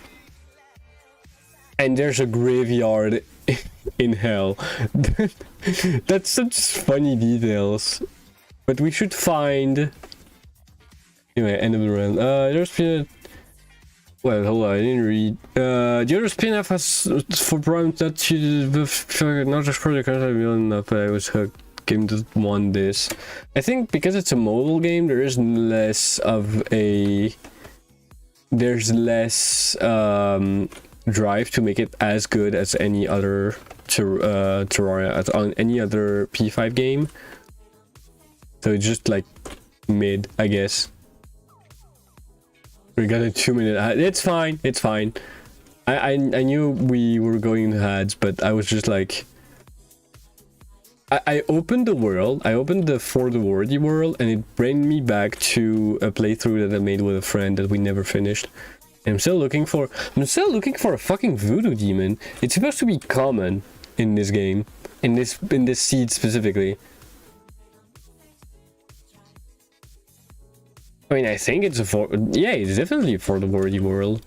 And there's a graveyard in hell. That's such funny details. But we should find... Anyway, end of the round. There's been... Well, hold on, I didn't read. The other spin-off has for Prime that you not just project enough, but I was hooked. Game doesn't want this. I think because it's a mobile game, there is less of a... There's less drive to make it as good as any other Terraria, as on any other P5 game. So it's just like mid, I guess. We got a 2-minute. It's fine. It's fine. I knew we were going to ads, but I was just like... I opened the world. I opened the For the Worthy world, and it brought me back to a playthrough that I made with a friend that we never finished. And I'm still looking for a fucking Voodoo Demon. It's supposed to be common in this game, in this seed specifically. I mean, I think it's yeah, it's definitely a For the Worthy world.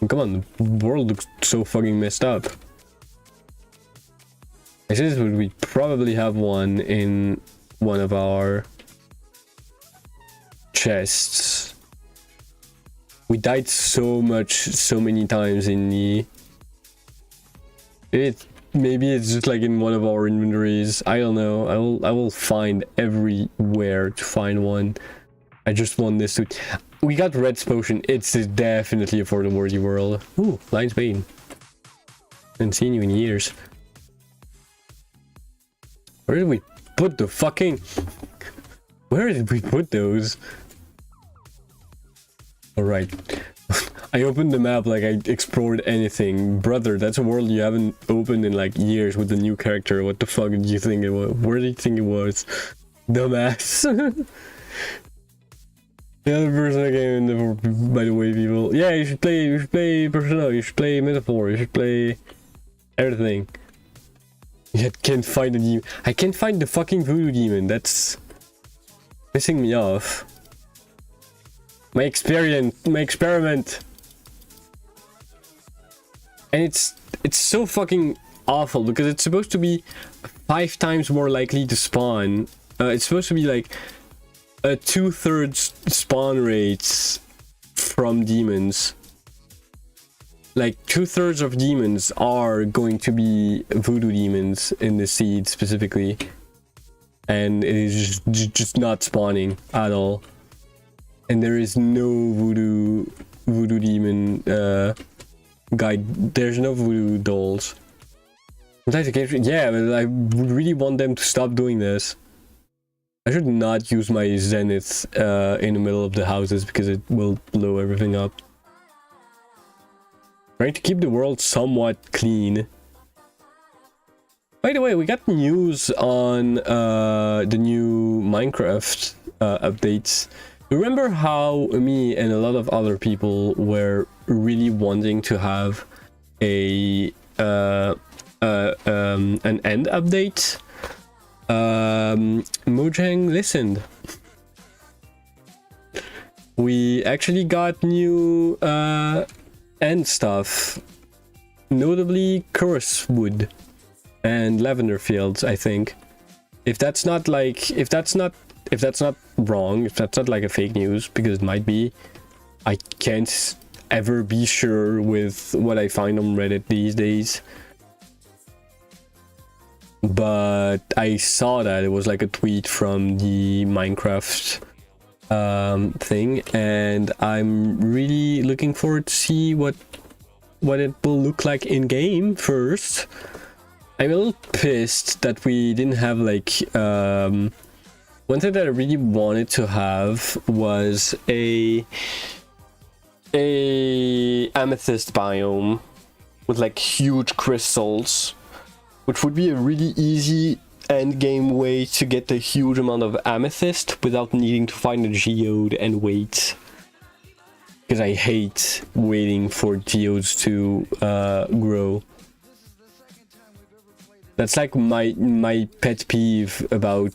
Come on, the world looks so fucking messed up. I said we probably have one in one of our chests. We died so many times in the... Maybe it's just like in one of our inventories. I don't know. I will find everywhere to find one. I just want this to... We got Red's potion. It's definitely a for the worthy world. Ooh, Lion's Bane. Haven't seen you in years. Where did we put the fucking... Where did we put those? Alright. I opened the map like I explored anything. Brother, that's a world you haven't opened in like years with the new character. What the fuck did you think it was? Where did you think it was? Dumbass. The other person I came in, by the way, people. Yeah, you should play Personnel, you should play Metaphor, you should play everything. Yet can't find the demon. I can't find the fucking voodoo demon. That's pissing me off. My experiment. And it's so fucking awful because it's supposed to be 5 times more likely to spawn. It's supposed to be like a 2/3 spawn rates from demons. Like 2/3 of demons are going to be voodoo demons in the seed specifically, and it is just not spawning at all. And there is no voodoo demon guide. There's no voodoo dolls. Yeah, but I would really want them to stop doing this. I should not use my zenith in the middle of the houses because it will blow everything up. Trying to keep the world somewhat clean. By the way, we got news on the new Minecraft updates. Remember how me and a lot of other people were really wanting to have a an end update? Mojang listened. We actually got new end stuff, notably Cursewood and Lavender Fields. I think if that's not like if that's not wrong, if that's not like a fake news, because it might be, I can't ever be sure with what I find on Reddit these days. But I saw that it was like a tweet from the Minecraft thing, and I'm really looking forward to see what it will look like in game first. I'm a little pissed that we didn't have like one thing that I really wanted to have was a amethyst biome with like huge crystals, which would be a really easy end game way to get a huge amount of amethyst without needing to find a geode and wait. Because I hate waiting for geodes to grow. That's like my pet peeve about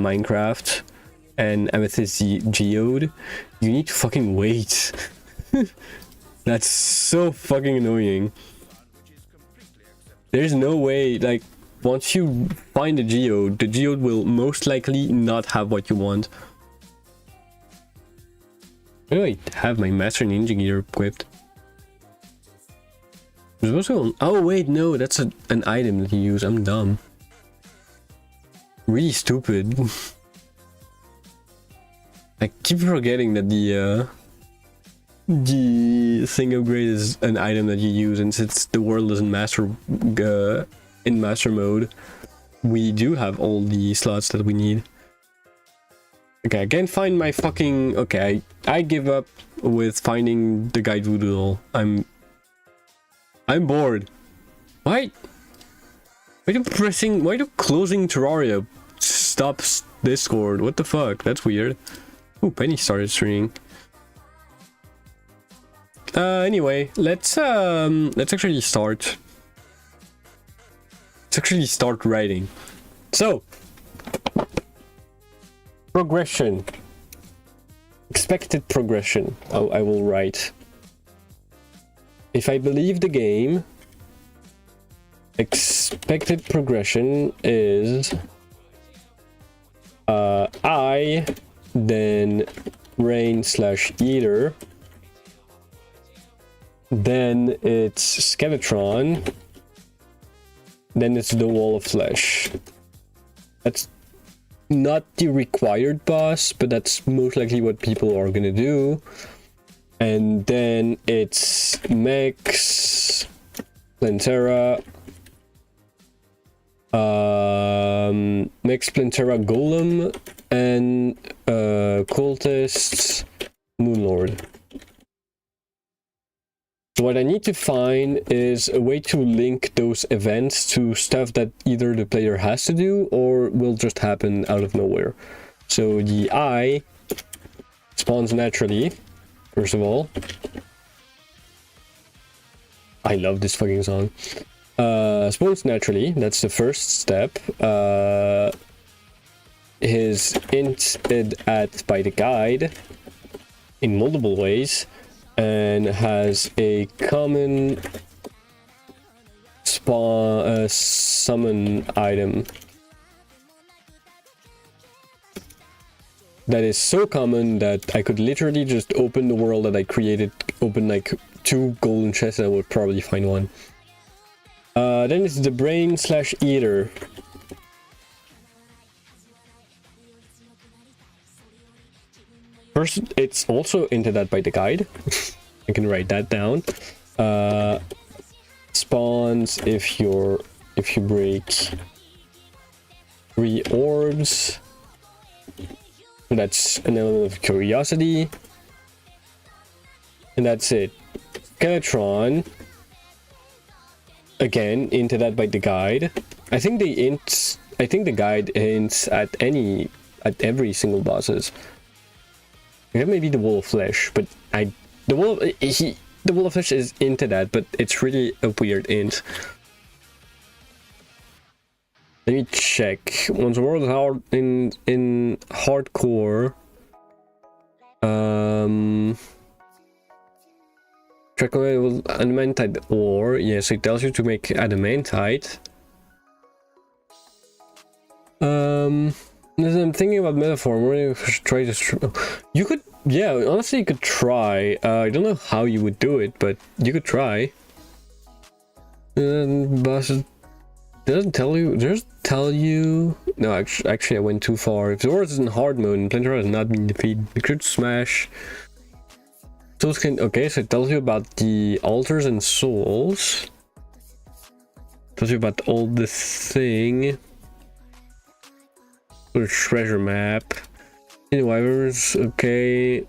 Minecraft and amethyst geode. You need to fucking wait. That's so fucking annoying. There's no way, like, once you find a geode, the geode will most likely not have what you want. Why do I have my Master Ninja gear equipped? There's also... Oh wait, no, that's an item that you use. I'm dumb. Really stupid. I keep forgetting that the thing upgrade is an item that you use, and since the world is in master mode, we do have all the slots that we need. Okay, I can't find my fucking... Okay, I give up with finding the guide voodoo doll. I'm bored. Why do closing Terraria stops Discord? What the fuck? That's weird. Ooh, Penny started streaming. Anyway, let's actually start. Let's actually start writing. So, progression. Expected progression. I will write. If I believe the game, expected progression is I then brain/eater, then it's Skeletron, then it's the wall of flesh. That's not the required boss, but that's most likely what people are gonna do. And then it's Mex, Plantera, Mex, Plantera, Golem, and Cultists, Moonlord. So what I need to find is a way to link those events to stuff that either the player has to do or will just happen out of nowhere. So the eye spawns naturally, first of all. I love this fucking song. Spawns naturally, that's the first step. Is hinted at by the guide in multiple ways, and has a common summon item that is so common that I could literally just open the world that I created, open like 2 golden chests, and I would probably find one. Then it's the brain/eater. First, it's also hinted at by the guide. I can write that down. Spawns if you break 3 orbs. So that's an element of curiosity. And that's it. Skeletron. Again, hinted at by the guide. I think the guide hints at every single bosses. Yeah, maybe the wall of flesh, but the wall of flesh is hinted at, but it's really a weird hint. Let me check. Once the world is hard in hardcore, track away with adamantite ore. Yes, it tells you to make adamantite. I'm thinking about metaphor. Where should try to. You could, yeah. Honestly, you could try. I don't know how you would do it, but you could try. Bosses doesn't tell you. Just tell you. No, actually, I went too far. If the world is in hard mode and Plantera has not been defeated, you could smash. Souls can. Okay, so it tells you about the altars and souls. Tells you about all the thing. Or treasure map. Wyverns, okay.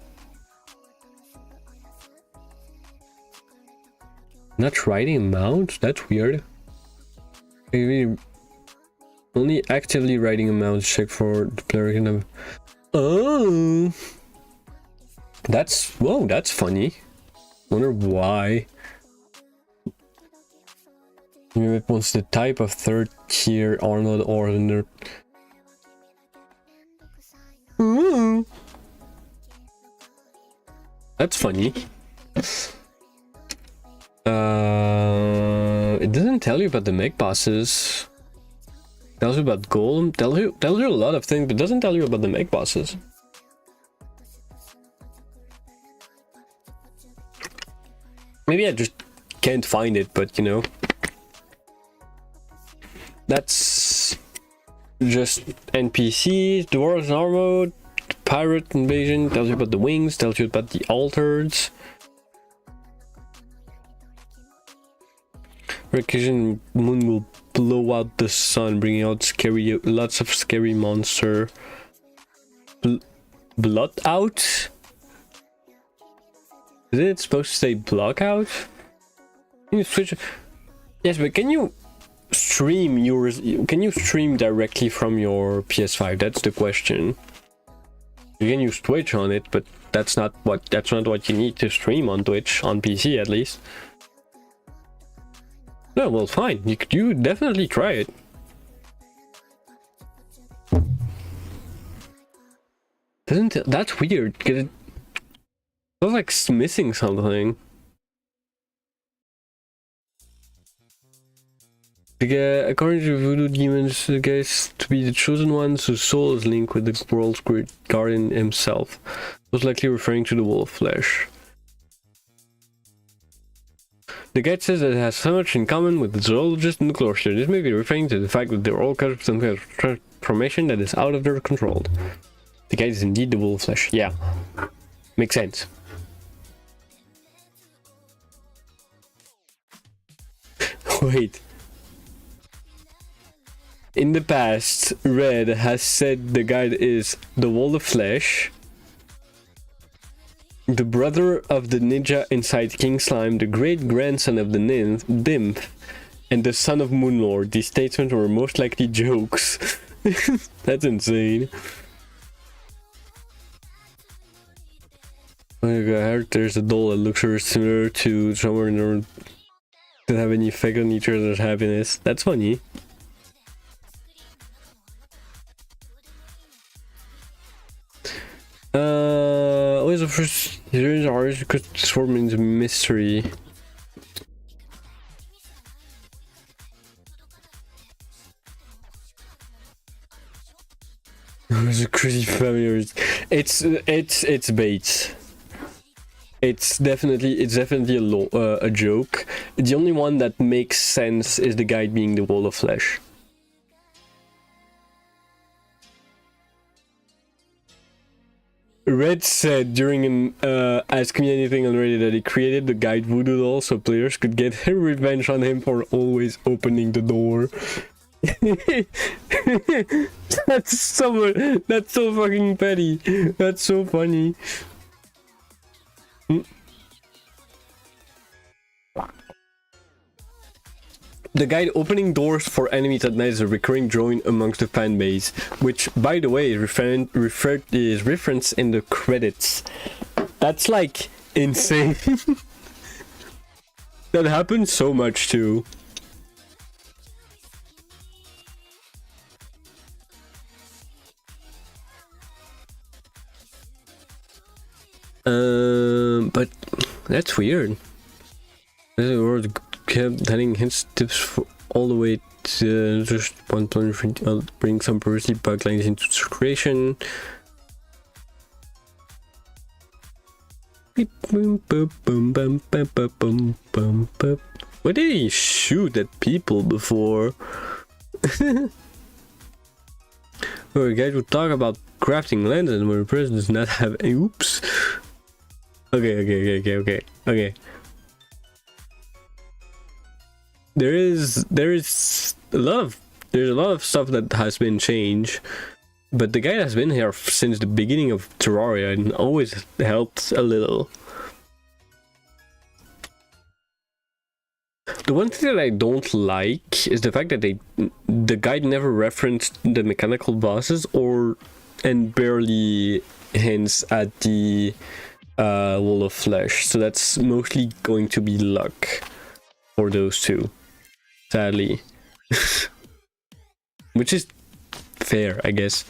Not riding a mount? That's weird. Maybe only actively riding a mount. Check for the player can have. Oh, whoa, that's funny. Wonder why. Maybe it wants the type of 3rd tier Arnold or the. That's funny. It doesn't tell you about the mech bosses. Tells you about Golem. Tells you a lot of things, but doesn't tell you about the mech bosses. Maybe I just can't find it, but you know, that's just NPCs. The world is armored. Pirate invasion tells you about the wings, tells you about the altars. Recursion moon will blow out the sun, bringing out lots of scary monster. Blood out? Is it supposed to say block out? Can you switch? Yes, but can you stream yours? Can you stream directly from your PS5? That's the question. You can use Twitch on it, but that's not what you need to stream on Twitch, on PC at least. No, well, fine. You definitely try it. That's weird? Cause it feels like missing something. According to voodoo demons, the guy is to be the chosen one, whose soul is linked with the world's great guardian himself. Most likely referring to the wall of flesh. The guide says that it has so much in common with the zoologist and the cloister. This may be referring to the fact that they're all caught up some kind of transformation that is out of their control. The guide is indeed the wall of flesh. Yeah. Makes sense. Wait. In the past, Red has said the guide is the wall of flesh, the brother of the ninja inside King Slime, the great-grandson of the nymph, and the son of Moonlord. These statements were most likely jokes. That's insane. Oh my god, I heard there's a doll that looks very similar to someone in the that have any effect on each other's happiness. That's funny. What is the first series ours could transform into mystery? It's a crazy family. It's bait. It's definitely a joke. The only one that makes sense is the guide being the wall of flesh. Red said during an Ask Me Anything on Reddit that he created the guide voodoo doll so players could get revenge on him for always opening the door. That's so fucking petty. That's so funny. The guide opening doors for enemies at night is a recurring joke amongst the fan base, which, by the way, is referenced in the credits. That's like insane. That happens so much too. But that's weird. The world kept telling hints, tips for all the way to just one plan. I'll bring some perversely bug lines into creation. Why did he shoot at people before? Where a guy would talk about crafting lenses where a person does not have. Oops. Okay. There's a lot of stuff that has been changed, but the guy has been here since the beginning of Terraria and always helped a little. The one thing that I don't like is the fact that the guide never referenced the mechanical bosses and barely hints at the wall of flesh, so that's mostly going to be luck for those two, sadly. Which is fair, I guess.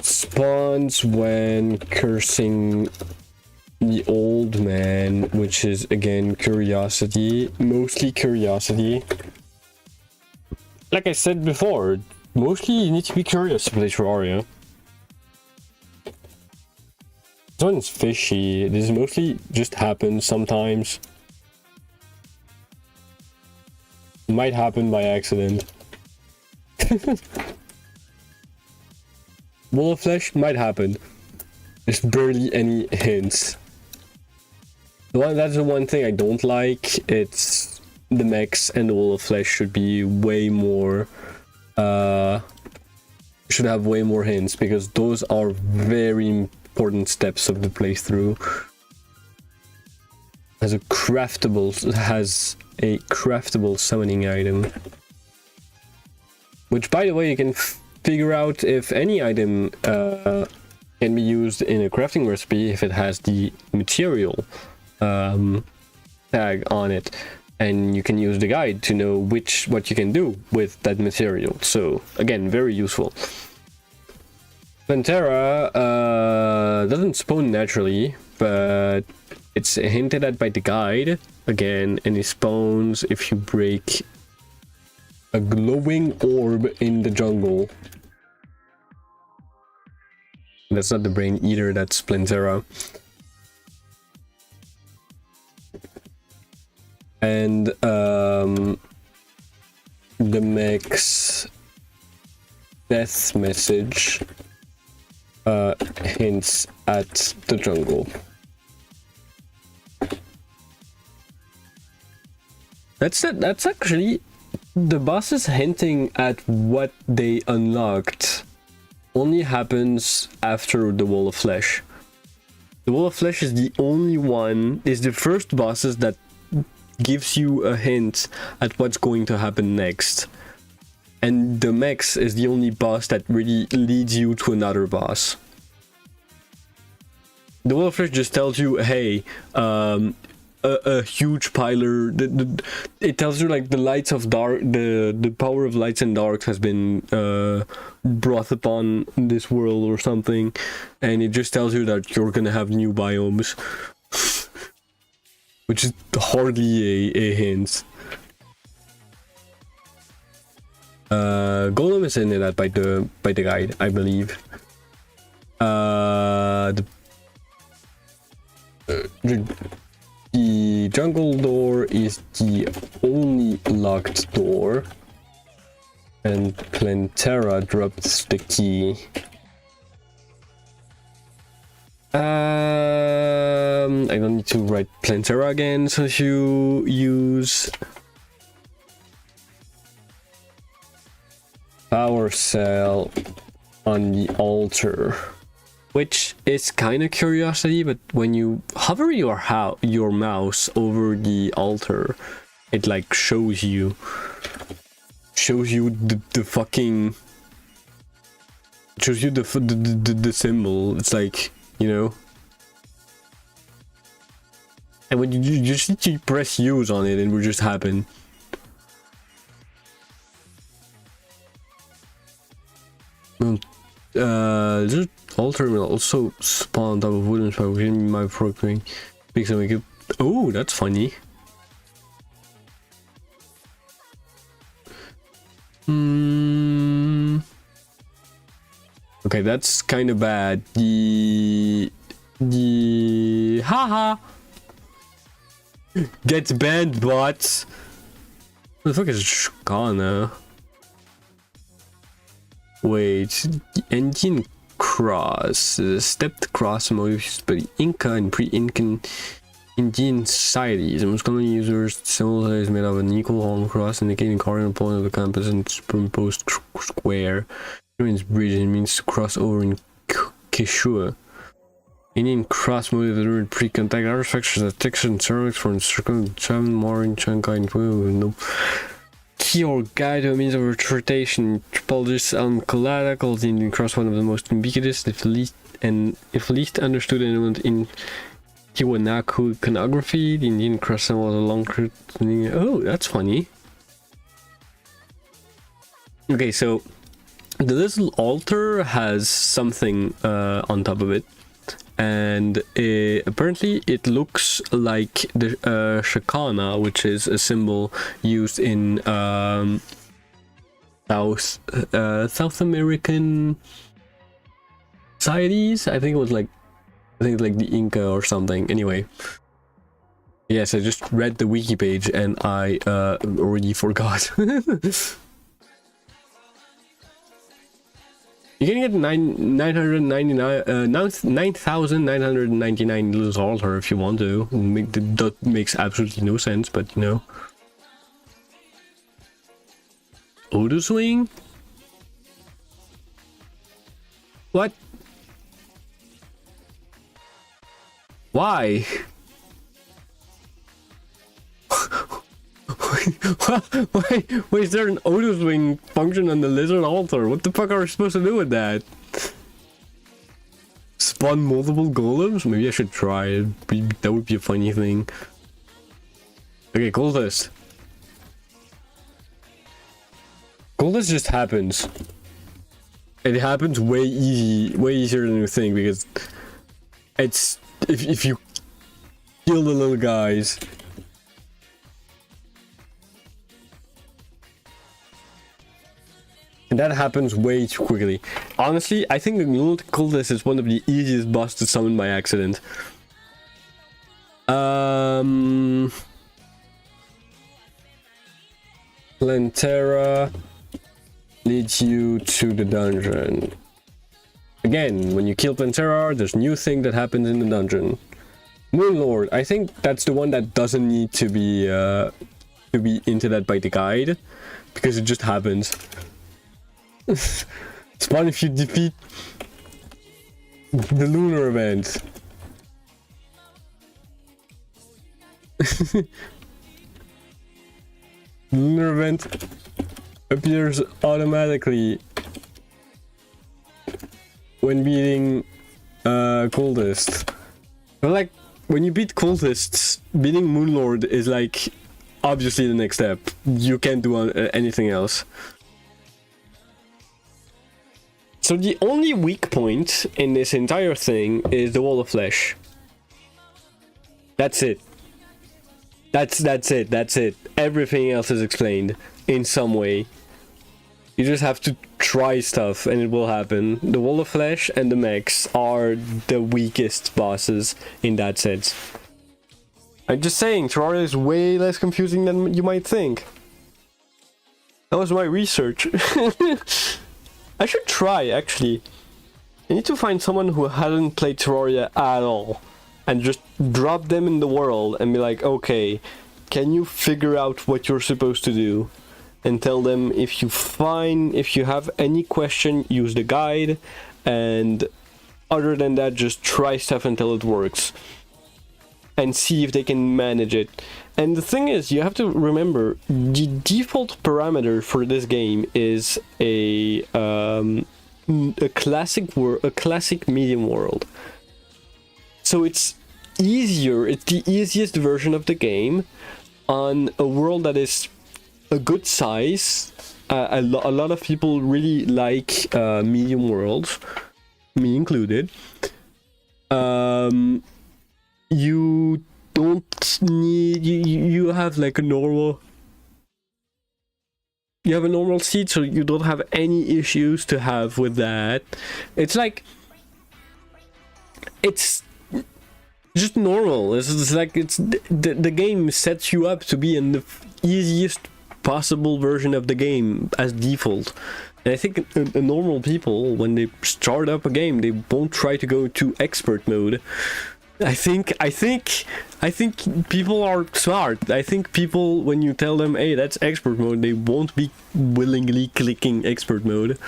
Spawns when cursing the old man, which is again curiosity, mostly curiosity. Like I said before, mostly you need to be curious to play Terraria. This one's fishy. This mostly just happens sometimes. Might happen by accident. Wall of flesh might happen. There's barely any hints. That's the one thing I don't like. It's the mechs and the wall of flesh should be way more. Should have way more hints because those are very important steps of the playthrough. Has a craftable summoning item, which, by the way, you can figure out if any item can be used in a crafting recipe if it has the material tag on it, and you can use the guide to know what you can do with that material. So again, very useful. Pantera doesn't spawn naturally, but It's hinted at by the guide again, and it spawns if you break a glowing orb in the jungle. That's not the brain either, that's Splintera. And the mech's death message hints at the jungle. That's actually the bosses hinting at what they unlocked only happens after the Wall of Flesh. The Wall of Flesh is the only one, is the first bosses that gives you a hint at what's going to happen next. And the mechs is the only boss that really leads you to another boss. The Wall of Flesh just tells you, hey, a huge piler. It tells you like the lights of dark, the power of lights and darks has been brought upon this world or something, and it just tells you that you're gonna have new biomes, which is hardly a hint. Golem is in that by the guide, I believe. The jungle door is the only locked door, and Plantera dropped the key. I don't need to write Plantera again, so you use power cell on the altar. Which is kind of curiosity, but when you hover your mouse over the altar, it like shows you the fucking, shows you the symbol. It's like, you know, and when you just need to press use on it, and it will just happen. This altar will also spawn on top of wooden spike within my programming. Oh, that's funny. Okay, that's kind of bad. The haha gets banned, bots. What the fuck is Shkana? Wait, the engine cross, stepped cross moves by the Inca and pre-Incan Indian societies. The most common users symbol is made of an equal home cross indicating cardinal point of the compass and superimposed square. It means bridge, and means to cross over in Quechua. Indian cross motive that were pre-contact artifacts as texture and ceramics from circle 7 more in Chankai and no. Key or guide to a means of rotation. Topologists on Collada calls the Indian cross one of the most ubiquitous, if least understood element in Tiwanaku iconography. The Indian cross symbol was a long. Oh, that's funny. Okay, so the little altar has something on top of it, and apparently it looks like the Shakana, which is a symbol used in South American societies. I think it was like the Inca or something. Anyway, yes, I just read the wiki page and I already forgot. You can get 9,999 little altar if you want to. That makes absolutely no sense, but you know. Odo swing? What? Why? Why is there an Odo swing function on the lizard altar? What the fuck are we supposed to do with that? Spawn multiple golems? Maybe I should try it. That would be a funny thing. Okay, Cultist. Cultist just happens. It happens way easier than you think, because it's if you Kill the little guys. And that happens way too quickly. Honestly, I think the lunatic cultist is one of the easiest boss to summon by accident. Plantera leads you to the dungeon. Again, when you kill Plantera, there's new thing that happens in the dungeon. Moonlord, I think that's the one that doesn't need to be into that by the guide, because it just happens. Spawn if you defeat the lunar event. Lunar event appears automatically when beating cultists. But like when you beat cultists, beating Moonlord is like obviously the next step. You can't do anything else. So the only weak point in this entire thing is the wall of flesh. That's it. That's it. Everything else is explained in some way. You just have to try stuff and it will happen. The wall of flesh and the mechs are the weakest bosses in that sense. I'm just saying, Terraria is way less confusing than you might think. That was my research. I should try, actually. I need to find someone who hasn't played Terraria at all and just drop them in the world and be like, okay, can you figure out what you're supposed to do? And tell them if you have any question, use the guide, and other than that, just try stuff until it works and see if they can manage it. And the thing is, you have to remember the default parameter for this game is a classic medium world. So it's easier, it's the easiest version of the game on a world that is a good size. A lot of people really like medium worlds, me included. You don't need, you have like a normal, you have a normal seat, so you don't have any issues to have with that. It's like, it's just normal. It's like, it's the game sets you up to be in the easiest possible version of the game as default. And I think a normal people, when they start up a game, they won't try to go to expert mode. I think people are smart. I think people, when you tell them, hey, that's expert mode, they won't be willingly clicking expert mode.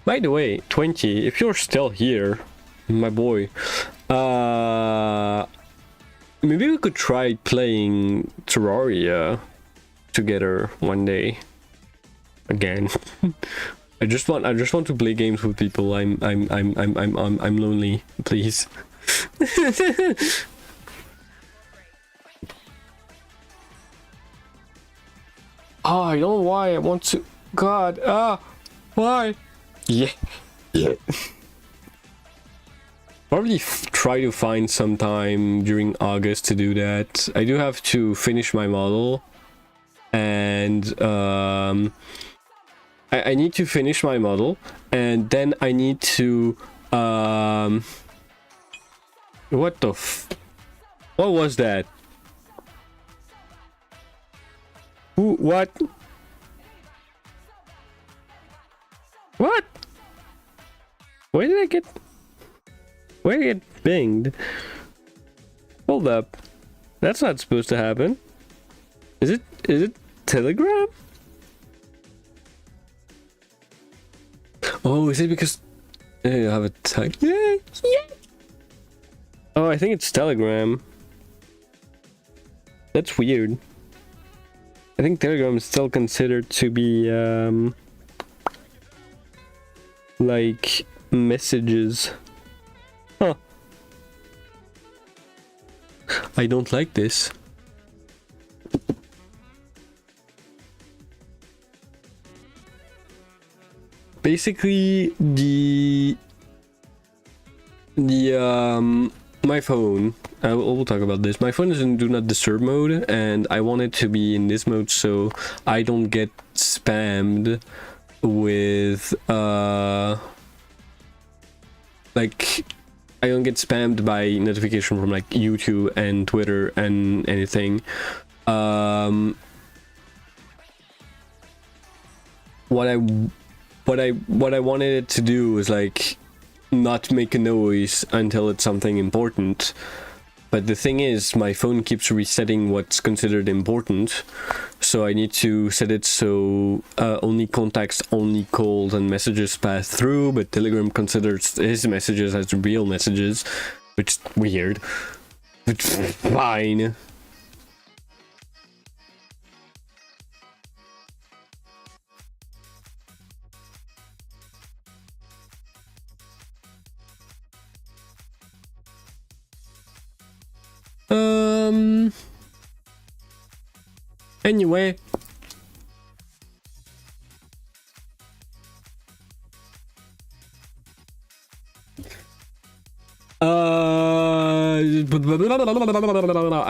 By the way, 20, if you're still here, my boy, maybe we could try playing Terraria together one day. Again. I just want to play games with people. I'm lonely, please. Oh, I don't know why I want to. God, why? Yeah. Probably try to find some time during August to do that. I do have to finish my model, and I need to finish my model, and then I need to what was that? Who? What? What? Where did I get binged? Hold up. That's not supposed to happen. Is it Telegram? Oh, is it because I have a tag? Yeah. Oh, I think it's Telegram. That's weird. I think Telegram is still considered to be like messages. Huh. I don't like this. basically my phone, we'll talk about this. My phone is in do not disturb mode, and I want it to be in this mode so I don't get spammed with like I don't get spammed by notification from like YouTube and Twitter and anything. What I wanted it to do is like not make a noise until it's something important. But the thing is, my phone keeps resetting what's considered important, so I need to set it so only contacts, only calls and messages pass through, but Telegram considers his messages as real messages, which is weird, but fine. Anyway. I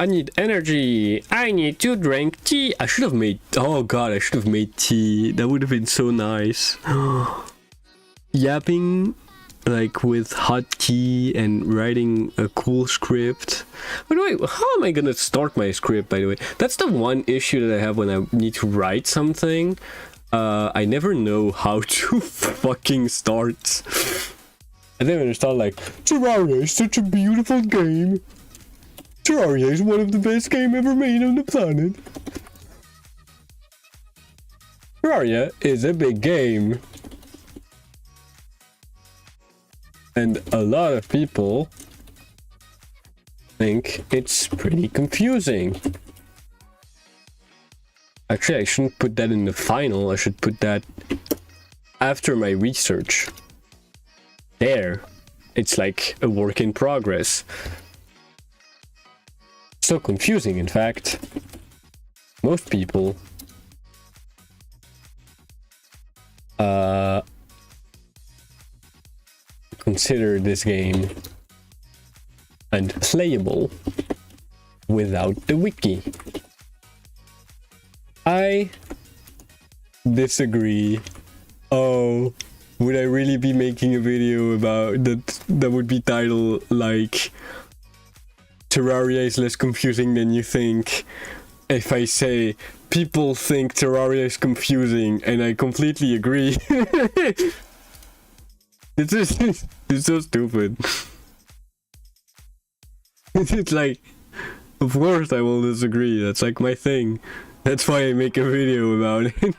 need energy. I need to drink tea. I should have made... Oh god, I should have made tea. That would have been so nice. Yapping, like with hot tea and writing a cool script. By the way, how am I gonna start my script, by the way? That's the one issue that I have when I need to write something. I never know how to fucking start. I don't understand, like, Terraria is such a beautiful game. Terraria is one of the best games ever made on the planet. Terraria is a big game. And a lot of people think it's pretty confusing. Actually, I shouldn't put that in the final. I should put that after my research. There. It's like a work in progress. So confusing, in fact. Most people consider this game unplayable without the wiki. I disagree. Oh, would I really be making a video about that would be titled like Terraria is less confusing than you think, if I say people think Terraria is confusing and I completely agree? It's so stupid. It's like, of course I will disagree, that's like my thing. That's why I make a video about it.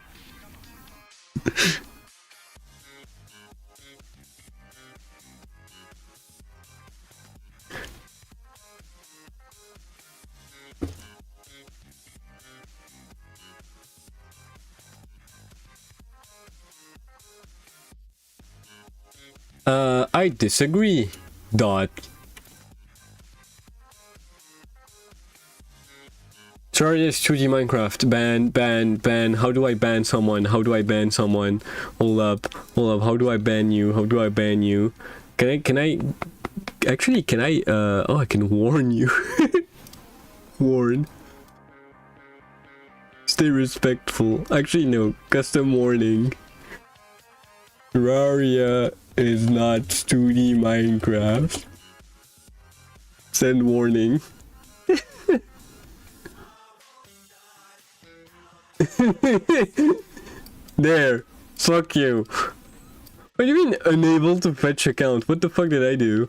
I disagree. Dot. Sorry, it's 2D Minecraft. Ban. How do I ban someone? How do I ban someone? Hold up. How do I ban you? Can I oh, I can warn you. Warn. Stay respectful. Actually, no. Custom warning. Terraria is not 2D Minecraft. Send warning. There. Fuck you. What do you mean unable to fetch account? What the fuck did I do?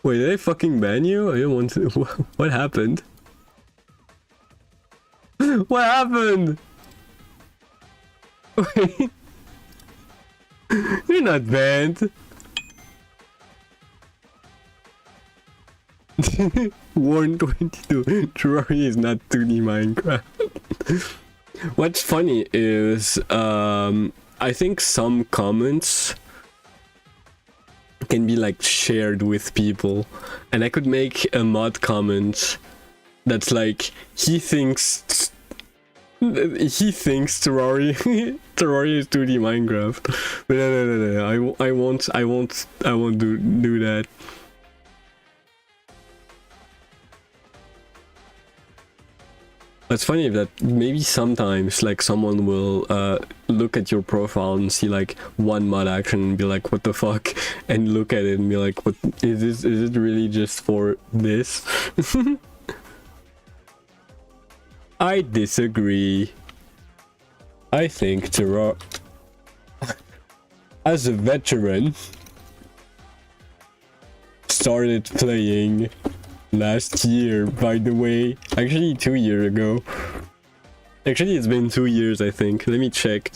Wait, did I fucking ban you? I don't want to. What happened? What happened? Wait. You're not banned. Warn 22. Terraria is not 2D Minecraft. What's funny is I think some comments can be like shared with people, and I could make a mod comment that's like, he thinks He thinks Terraria Terraria is 2D Minecraft. But no. I won't do that. It's funny that maybe sometimes like someone will look at your profile and see like one mod action and be like, what the fuck, and look at it and be like, what is this? Is it really just for this? I disagree. I think Terraria, as a veteran, started playing last year, by the way. Actually 2 years ago. Actually it's been 2 years, I think. Let me check.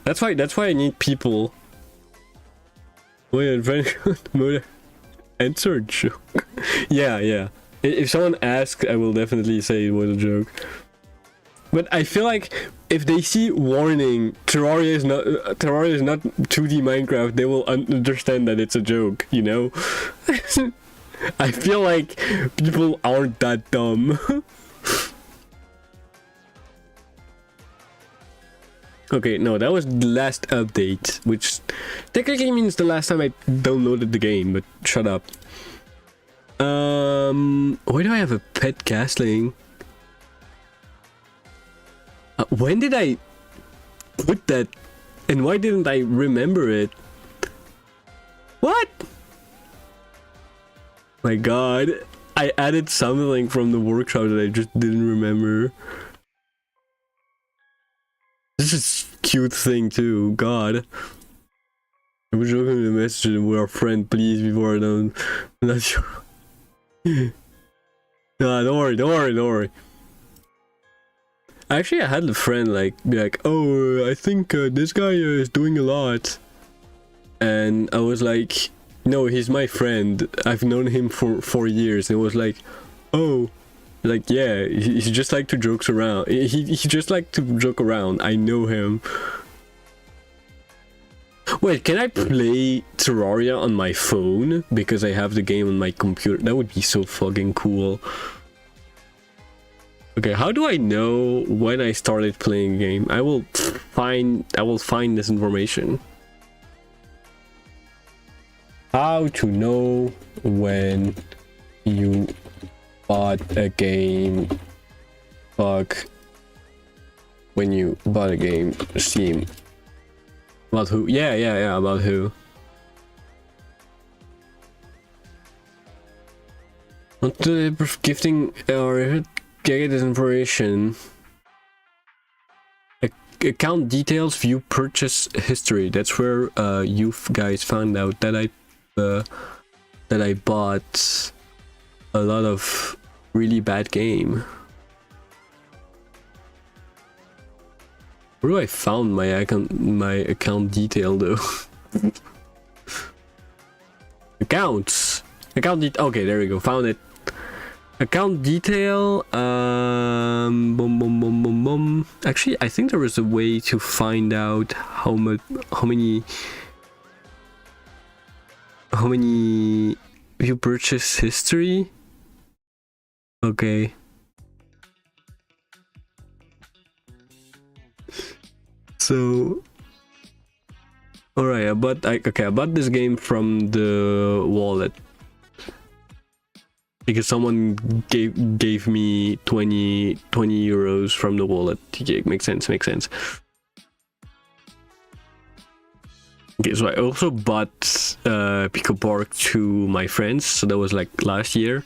That's why I need people. Wait, very good. Answer joke. Yeah. If someone asks, I will definitely say it was a joke. But I feel like if they see warning, Terraria is not 2D Minecraft, they will understand that it's a joke, you know? I feel like people aren't that dumb. Okay, no, that was the last update, which technically means the last time I downloaded the game, but shut up. Why do I have a pet castling? When did I put that? And why didn't I remember it? What? My god, I added something from the workshop that I just didn't remember. This is a cute thing too, god. I was joking with a message with our friend, please, before I don't... I'm not sure. Nah, don't worry. Actually, I had a friend like be like, oh, I think this guy is doing a lot. And I was like... No, he's my friend. I've known him for 4 years. And it was like, oh, like yeah, he just like to jokes around. He just like to joke around. I know him. Wait, can I play Terraria on my phone because I have the game on my computer? That would be so fucking cool. Okay, how do I know when I started playing a game? I will find this information. How to know when you bought a game. Fuck. When you bought a game. Steam. About who? Yeah, about who? What the gifting or get this information? Account details, view purchase history. That's where you guys found out that I bought a lot of really bad game. Where do I found my account detail though? Accounts. Okay, there we go. Found it. Account detail. Boom. Actually, I think there was a way to find out how many you purchase history. Okay. So, alright, I bought this game from the wallet because someone gave me 20 euros from the wallet. Yeah, makes sense. Okay, so I also bought Pico Park to my friends, so that was like last year.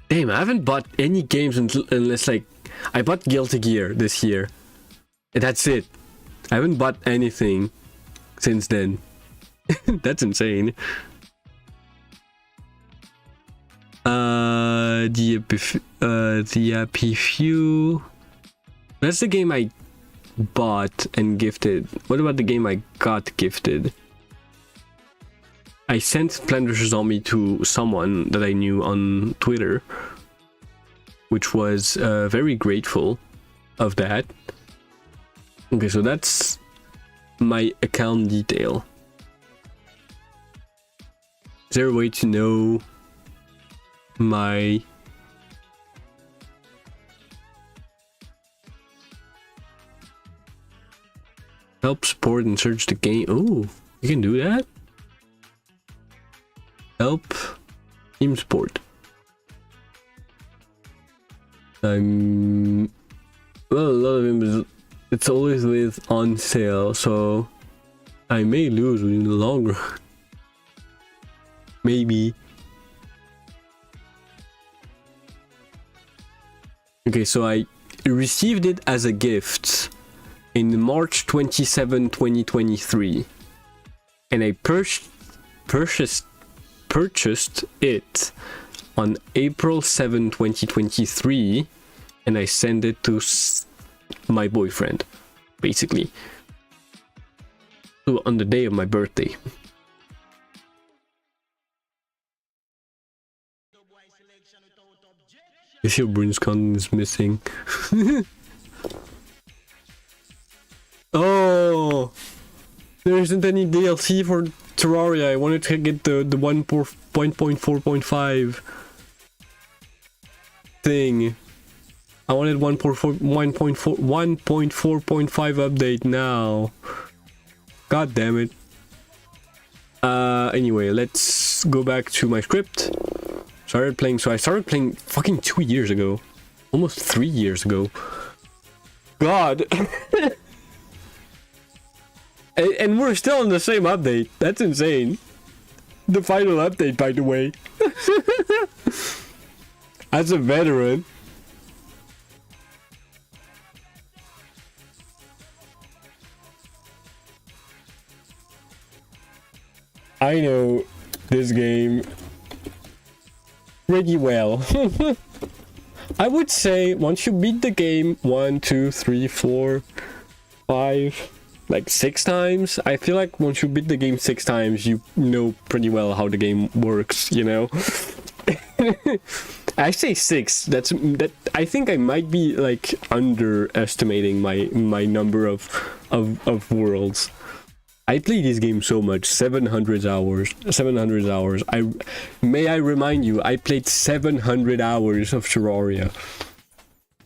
Damn, I haven't bought any games unless like I bought Guilty Gear this year. That's it. I haven't bought anything since then. That's insane. The Yappy Few. That's the game I bought and gifted. What about the game I got gifted? I sent Plant vs. Zombie to someone that I knew on Twitter, which was very grateful of that. Okay, so that's my account detail. Is there a way to know my... Help support and search the game. Oh, you can do that? Help team support. Well, a lot of them is, it's always with on sale, so I may lose in the long run. Maybe. Okay, so I received it as a gift in March 27, 2023, and I purchased it on April 7, 2023, and I sent it to my boyfriend, basically. So on the day of my birthday. If your Bryn's content is missing. Oh, there isn't any DLC for Terraria. I wanted to get the 1.4.5 thing. I wanted 1.4.5 update now. God damn it. Anyway, let's go back to my script. So I started playing fucking 2 years ago. Almost 3 years ago. God. And we're still on the same update. That's insane. The final update, by the way. As a veteran. I know this game pretty well. I would say once you beat the game 1, 2, 3, 4, 5, like 6 times, I feel like once you beat the game 6 times, you know pretty well how the game works, you know? I say 6. That I think I might be like underestimating my number of worlds. I play this game so much, 700 hours. May I remind you, I played 700 hours of Terraria.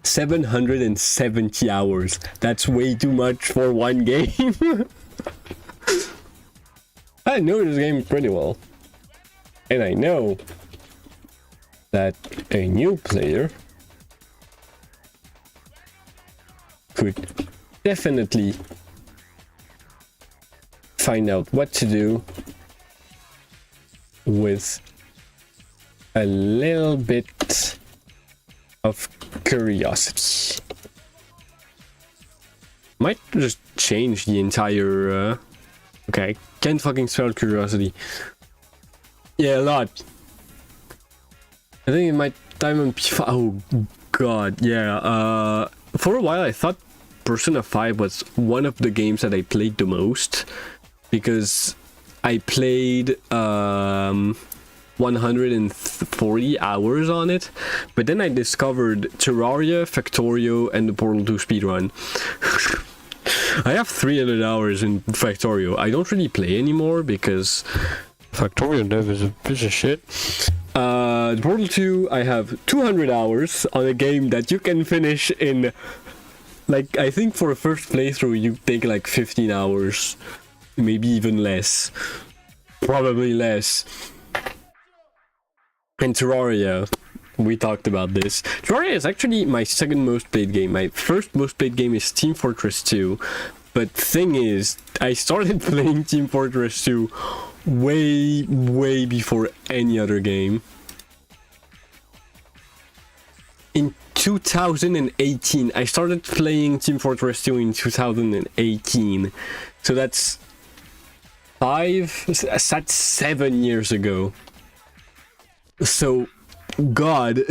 770 hours. That's way too much for one game. I know this game pretty well. And I know that a new player could definitely find out what to do with a little bit of curiosity. Might just change the entire okay, can't fucking spell curiosity. Yeah, a lot. I think in my time on P5, oh god, yeah, for a while I thought Persona 5 was one of the games that I played the most, because I played 140 hours on it, but then I discovered Terraria, Factorio, and the Portal 2 speedrun. I have 300 hours in Factorio. I don't really play anymore because Factorio dev is a piece of shit. The Portal 2, I have 200 hours on a game that you can finish in, like, I think for a first playthrough you take like 15 hours, maybe even less, probably less. And Terraria, we talked about this. Terraria is actually my second most played game. My first most played game is Team Fortress 2, but thing is, I started playing Team Fortress 2 way before any other game. In 2018, I started playing Team Fortress 2 in 2018, so that's 7 years ago. So, God.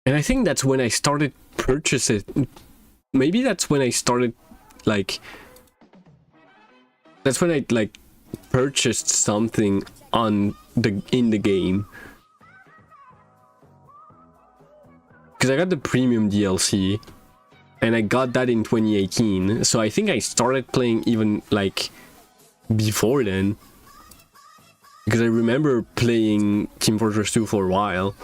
And I think that's when I started purchasing. Maybe that's when I started, like, that's when I like purchased something in the game. Because I got the premium DLC, and I got that in 2018. So I think I started playing even like before then. Because I remember playing Team Fortress 2 for a while.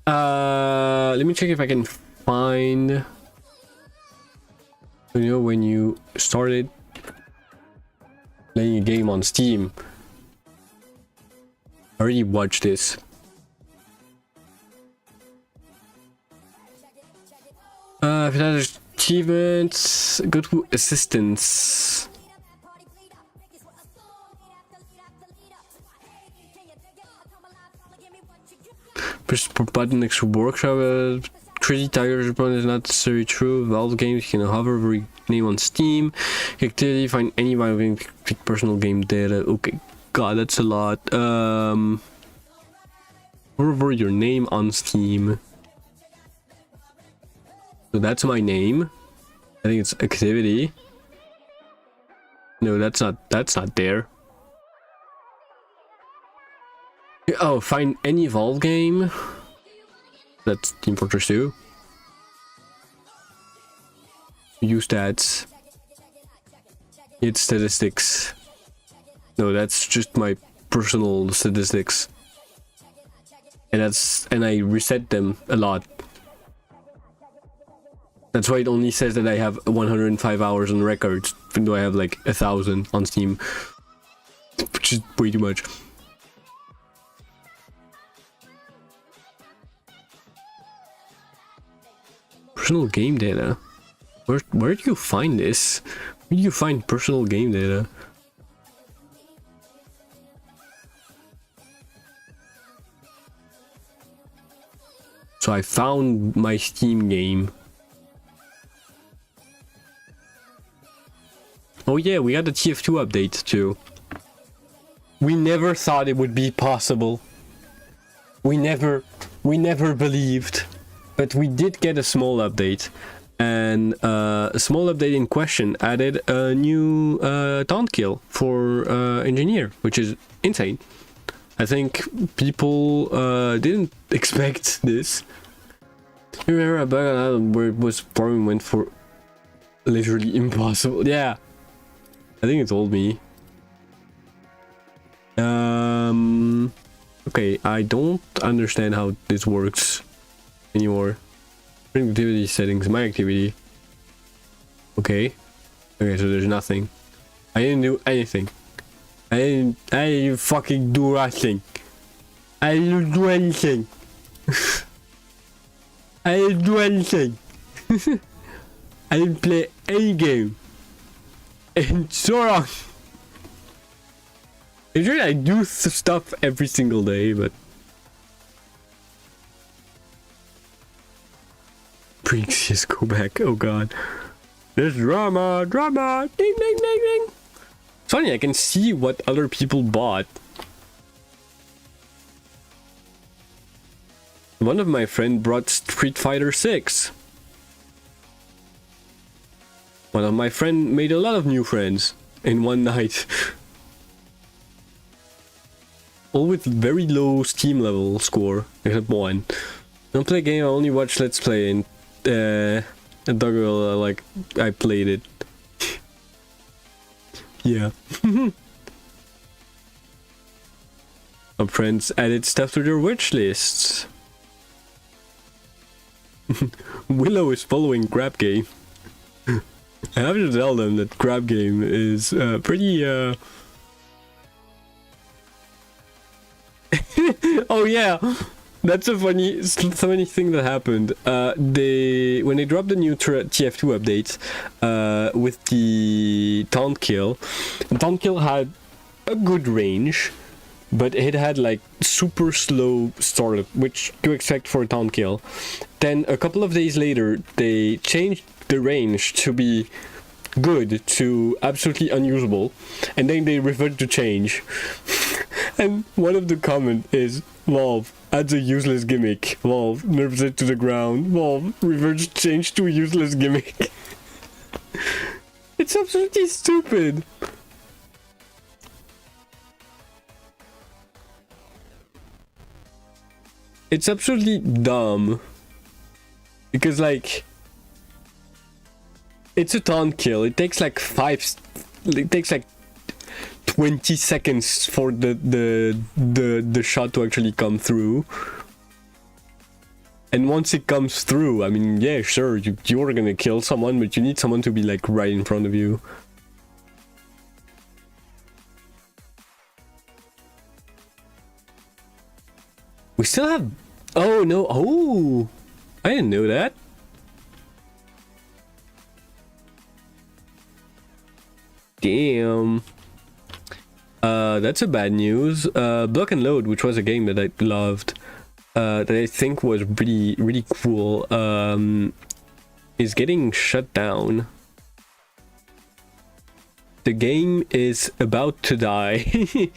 Let me check if I can find, you know, when you started playing a game on Steam. I already watched this. If it has achievements, go to assistance. Press button next to workshop. 3D Tiger's opponent is not necessarily true. Valve games, you can hover over your name on Steam. Activity, find any Valve game, pick personal game data. Okay, god, that's a lot. Hover over your name on Steam. So that's my name. I think it's activity. No, that's not there. Oh, find any Valve game. That's Team Fortress 2. Use stats. It's statistics. No, that's just my personal statistics. And I reset them a lot. That's why it only says that I have 105 hours on records, even though I have like 1,000 on Steam. Which is way too much. Personal game data. Where do you find this? Where do you find personal game data? So I found my Steam game. Oh yeah, we got the TF2 update too. We never thought it would be possible. We never believed. But we did get a small update, and a small update in question added a new taunt kill for engineer, which is insane. I think people didn't expect this. You remember a bug on Island where it was farming went for literally impossible? Yeah, I think it told me. Okay, I don't understand how this works anymore. Activity settings, my activity. Okay, so there's nothing. I didn't do anything. I didn't fucking do nothing. I didn't do anything. I didn't do anything. I didn't play any game. And so wrong. Usually I do stuff every single day, but Brinks, just go back. Oh god. There's drama, drama, ding ding ding ding. It's funny, I can see what other people bought. One of my friends brought Street Fighter 6. One of my friends made a lot of new friends in one night. All with very low Steam level score, except one. Don't play game, I only watch Let's Play, and Doggerel, like, I played it. Yeah. Our friends added stuff to their wish lists. Willow is following Crab Game. I have to tell them that Crab Game is pretty oh yeah, that's a funny thing that happened. When they dropped the new TF2 update with the taunt kill had a good range, but it had like super slow startup, which you expect for a taunt kill. Then a couple of days later, they changed the range to be good to absolutely unusable, and then they reverted to change. And one of the comments is, Valve adds a useless gimmick. Valve nerfs it to the ground. Valve reverts change to a useless gimmick. It's absolutely stupid. It's absolutely dumb. Because, like, it's a taunt kill. It takes like 20 seconds for the shot to actually come through. And once it comes through, I mean, yeah, sure, you're gonna kill someone, but you need someone to be like right in front of you. We still have... Oh, no. Oh, I didn't know that. Damn. That's a bad news. Block and Load, which was a game that I loved, that I think was really, really cool, is getting shut down. The game is about to die.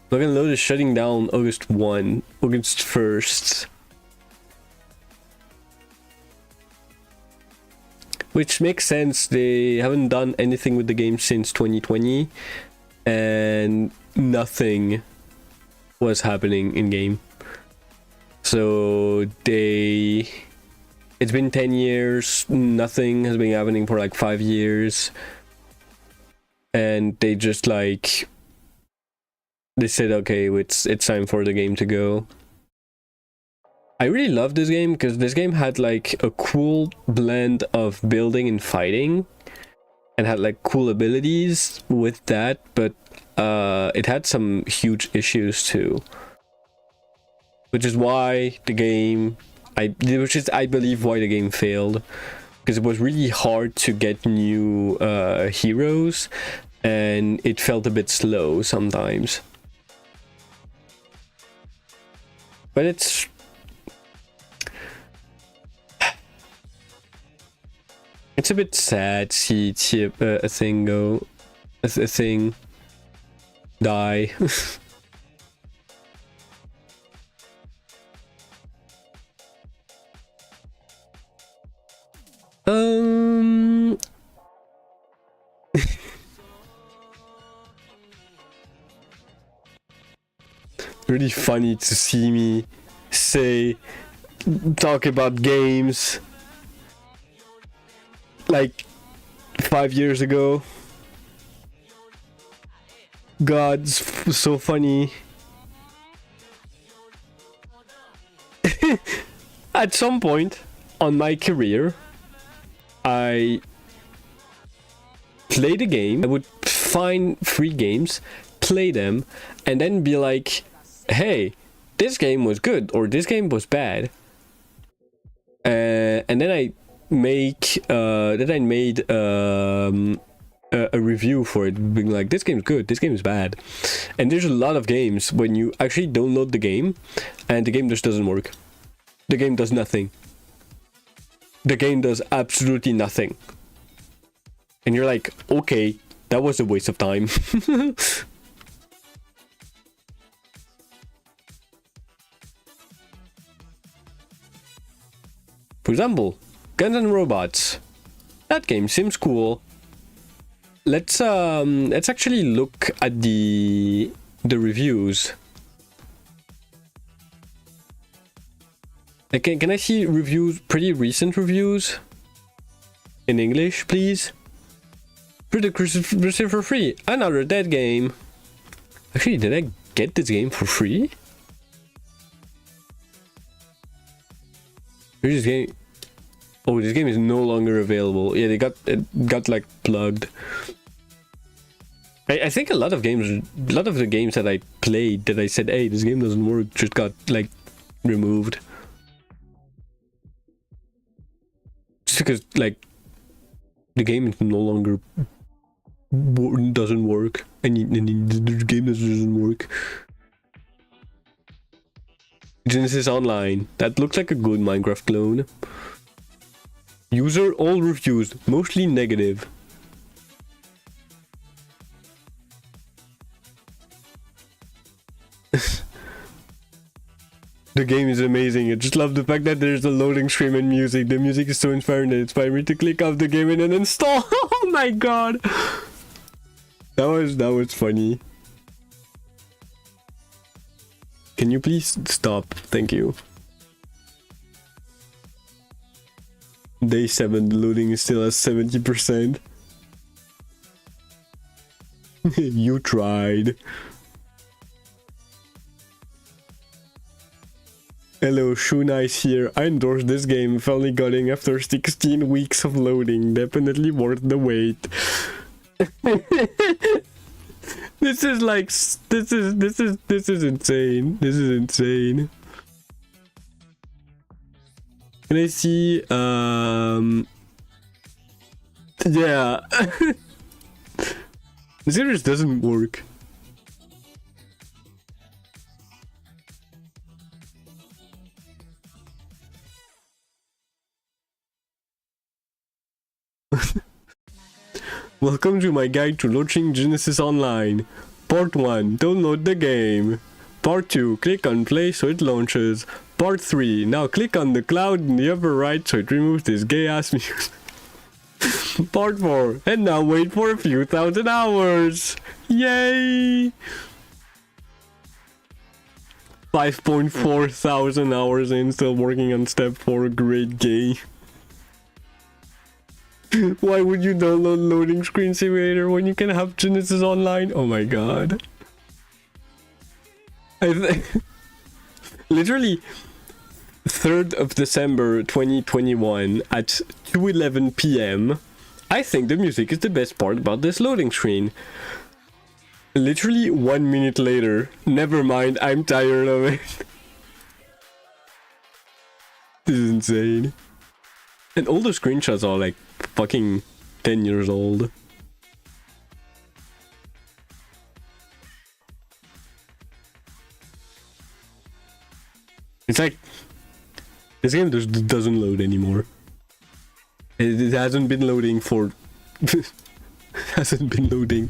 Block and Load is shutting down August 1st. Which makes sense. They haven't done anything with the game since 2020, and nothing was happening in game. So it's been 10 years, nothing has been happening for like 5 years, and they just like, they said, okay, it's time for the game to go. I really love this game because this game had like a cool blend of building and fighting, and had like cool abilities with that, but it had some huge issues too, which is why the game, I believe why the game failed, because it was really hard to get new heroes, and it felt a bit slow sometimes. But it's a bit sad to see a thing go, a thing die. Really funny to see me talk about games like 5 years ago. God, it's so funny. At some point on my career, I played a game. I would find free games, play them, and then be like, hey, this game was good or this game was bad. And then I made a review for it, being like, this game's good, this game is bad. And there's a lot of games when you actually download the game and the game just doesn't work. The game does nothing. The game does absolutely nothing. And you're like, okay, that was a waste of time. For example, Guns N' Robots. That game seems cool. Let's actually look at the reviews. Okay, can I see reviews, pretty recent reviews? In English, please. Receive for free. Another dead game. Actually, did I get this game for free? Here's this game. Oh, this game is no longer available. Yeah, it got like plugged. I think a lot of the games that I played that I said, hey, this game doesn't work, just got like removed. Just because like the game no longer doesn't work, and the game doesn't work. Genesis Online. That looks like a good Minecraft clone. User all reviews, mostly negative. The game is amazing. I just love the fact that there's a loading screen and music. The music is so inspiring that it inspired me to click off the game and then install. Oh my god. That was funny. Can you please stop? Thank you. Day 7, the loading is still at 70%. You tried. Hello, Shoe Nice here. I endorse this game, finally getting after 16 weeks of loading. Definitely worth the wait. This is like, this is insane. This is insane. Can I see, yeah. This game just doesn't work. Welcome to my guide to launching Genesis Online. Part 1. Download the game. Part 2. Click on play so it launches. Part 3. Now click on the cloud in the upper right so it removes this gay ass music. Part 4. And now wait for a few thousand hours. Yay! 5.4 thousand hours in, still working on step 4. Great game. Why would you download loading screen simulator when you can have Genesis Online? Oh my god. Literally 3rd of December 2021 at 2:11 p.m. I think the music is the best part about this loading screen. Literally 1 minute later, never mind, I'm tired of it. This is insane. And all the screenshots are like fucking 10 years old. It's like this game just doesn't load anymore. It hasn't been loading for hasn't been loading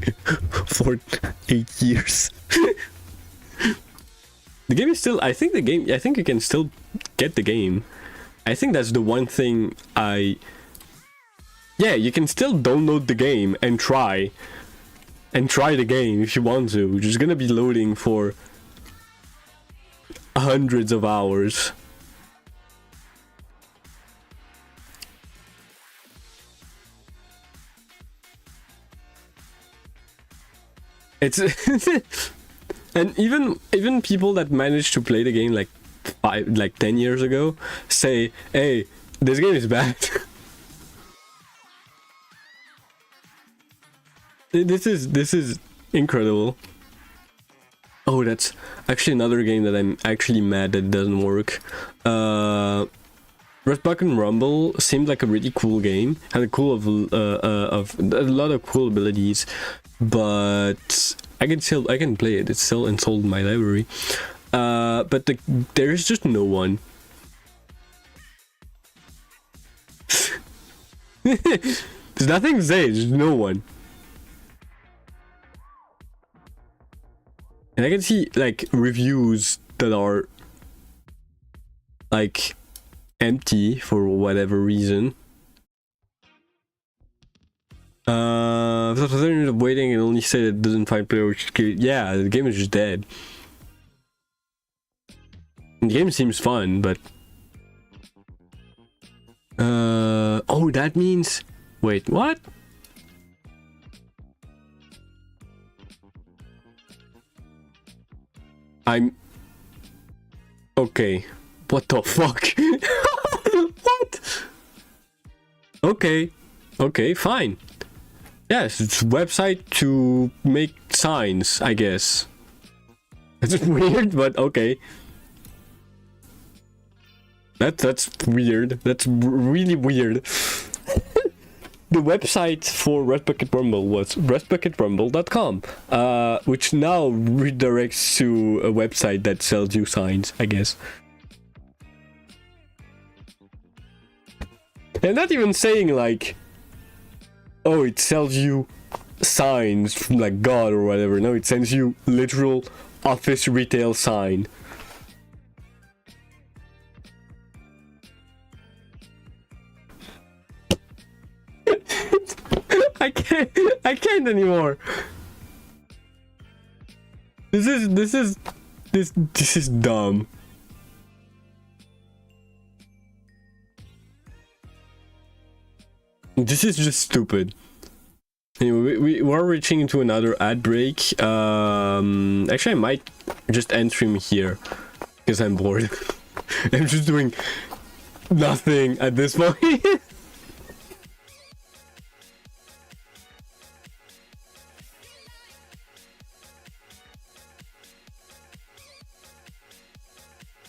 for 8 years. The game is still, I think you can still get the game. I think that's the one thing yeah, you can still download the game and try the game if you want to, which is gonna be loading for hundreds of hours. It's and even people that managed to play the game like 10 years ago say, hey, this game is bad. This is incredible. Oh, that's actually another game that I'm actually mad that doesn't work. Rock'n Rumble seemed like a really cool game. Had a a lot of cool abilities, but I can play it. It's still installed in my library. But there's just no one. There's nothing to say. There's no one. And I can see like reviews that are like empty for whatever reason. After 30 minutes of waiting, it only said it doesn't find player, which yeah, the game is just dead. The game seems fun, but oh, that means, wait, what? I'm okay. What the fuck? What? Okay, fine. Yes, it's a website to make signs, I guess. It's weird, but okay. That's weird. That's really weird. The website for Red Bucket Rumble was redbucketrumble.com, which now redirects to a website that sells you signs, I guess. They're not even saying like, oh, it sells you signs from like God or whatever. No, it sends you literal office retail sign. I can't anymore. This is dumb. This is just stupid. Anyway, we're reaching into another ad break. Actually, I might just end stream here because I'm bored. I'm just doing nothing at this point.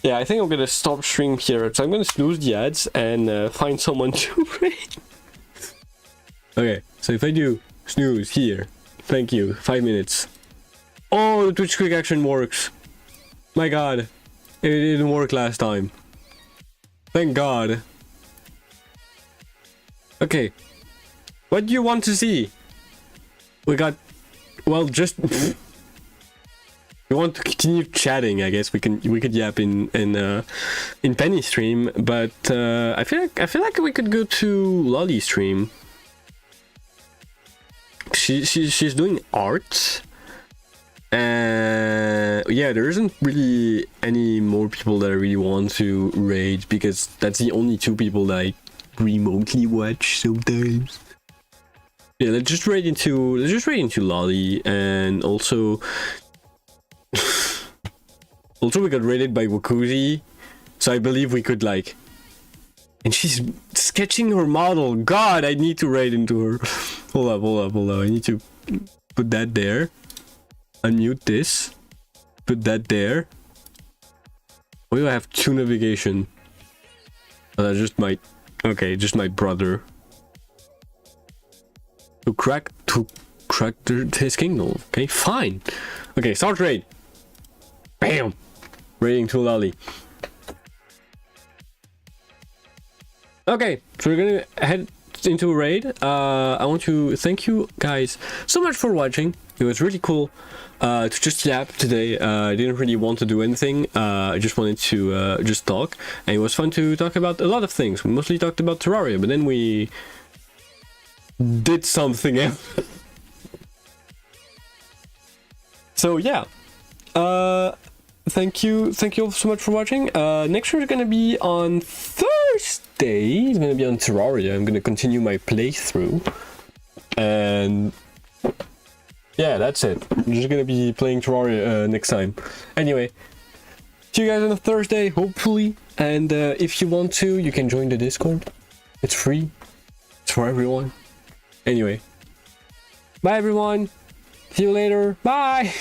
Yeah, I think I'm gonna stop stream here. So I'm gonna snooze the ads and find someone to raid. Okay, so if I do snooze here, thank you, 5 minutes. Oh, the Twitch quick action works. My god, it didn't work last time. Thank god. Okay, what do you want to see? We got, well, just. We want to continue chatting. I guess we could yap in Penny stream, but I feel like we could go to Lolly stream. She's doing art, and yeah, there isn't really any more people that I really want to raid because that's the only 2 people that I remotely watch sometimes. Yeah, let's just raid into Lolly, and also. Also, we got raided by Wakuzi, so I believe we could like. And she's sketching her model. God, I need to raid into her. Hold up. I need to put that there. Unmute this. Put that there. Why do I have 2 navigation? Oh, that's just my. Okay, just my brother. To crack his kingdom. Okay, fine. Okay, start raid. Bam! Raiding to Lolly. Okay, so we're gonna head into a raid. I want to thank you guys so much for watching. It was really cool to just yap today. I didn't really want to do anything. I just wanted to just talk. And it was fun to talk about a lot of things. We mostly talked about Terraria, but then we did something else. So yeah. Thank you all so much for watching. Next show is gonna be on Thursday. It's gonna be on Terraria. I'm gonna continue my playthrough, and yeah, that's it. I'm just gonna be playing Terraria next time. Anyway, see you guys on a Thursday, hopefully. And if you want to, you can join the Discord. It's free. It's for everyone. Anyway, bye everyone. See you later. Bye.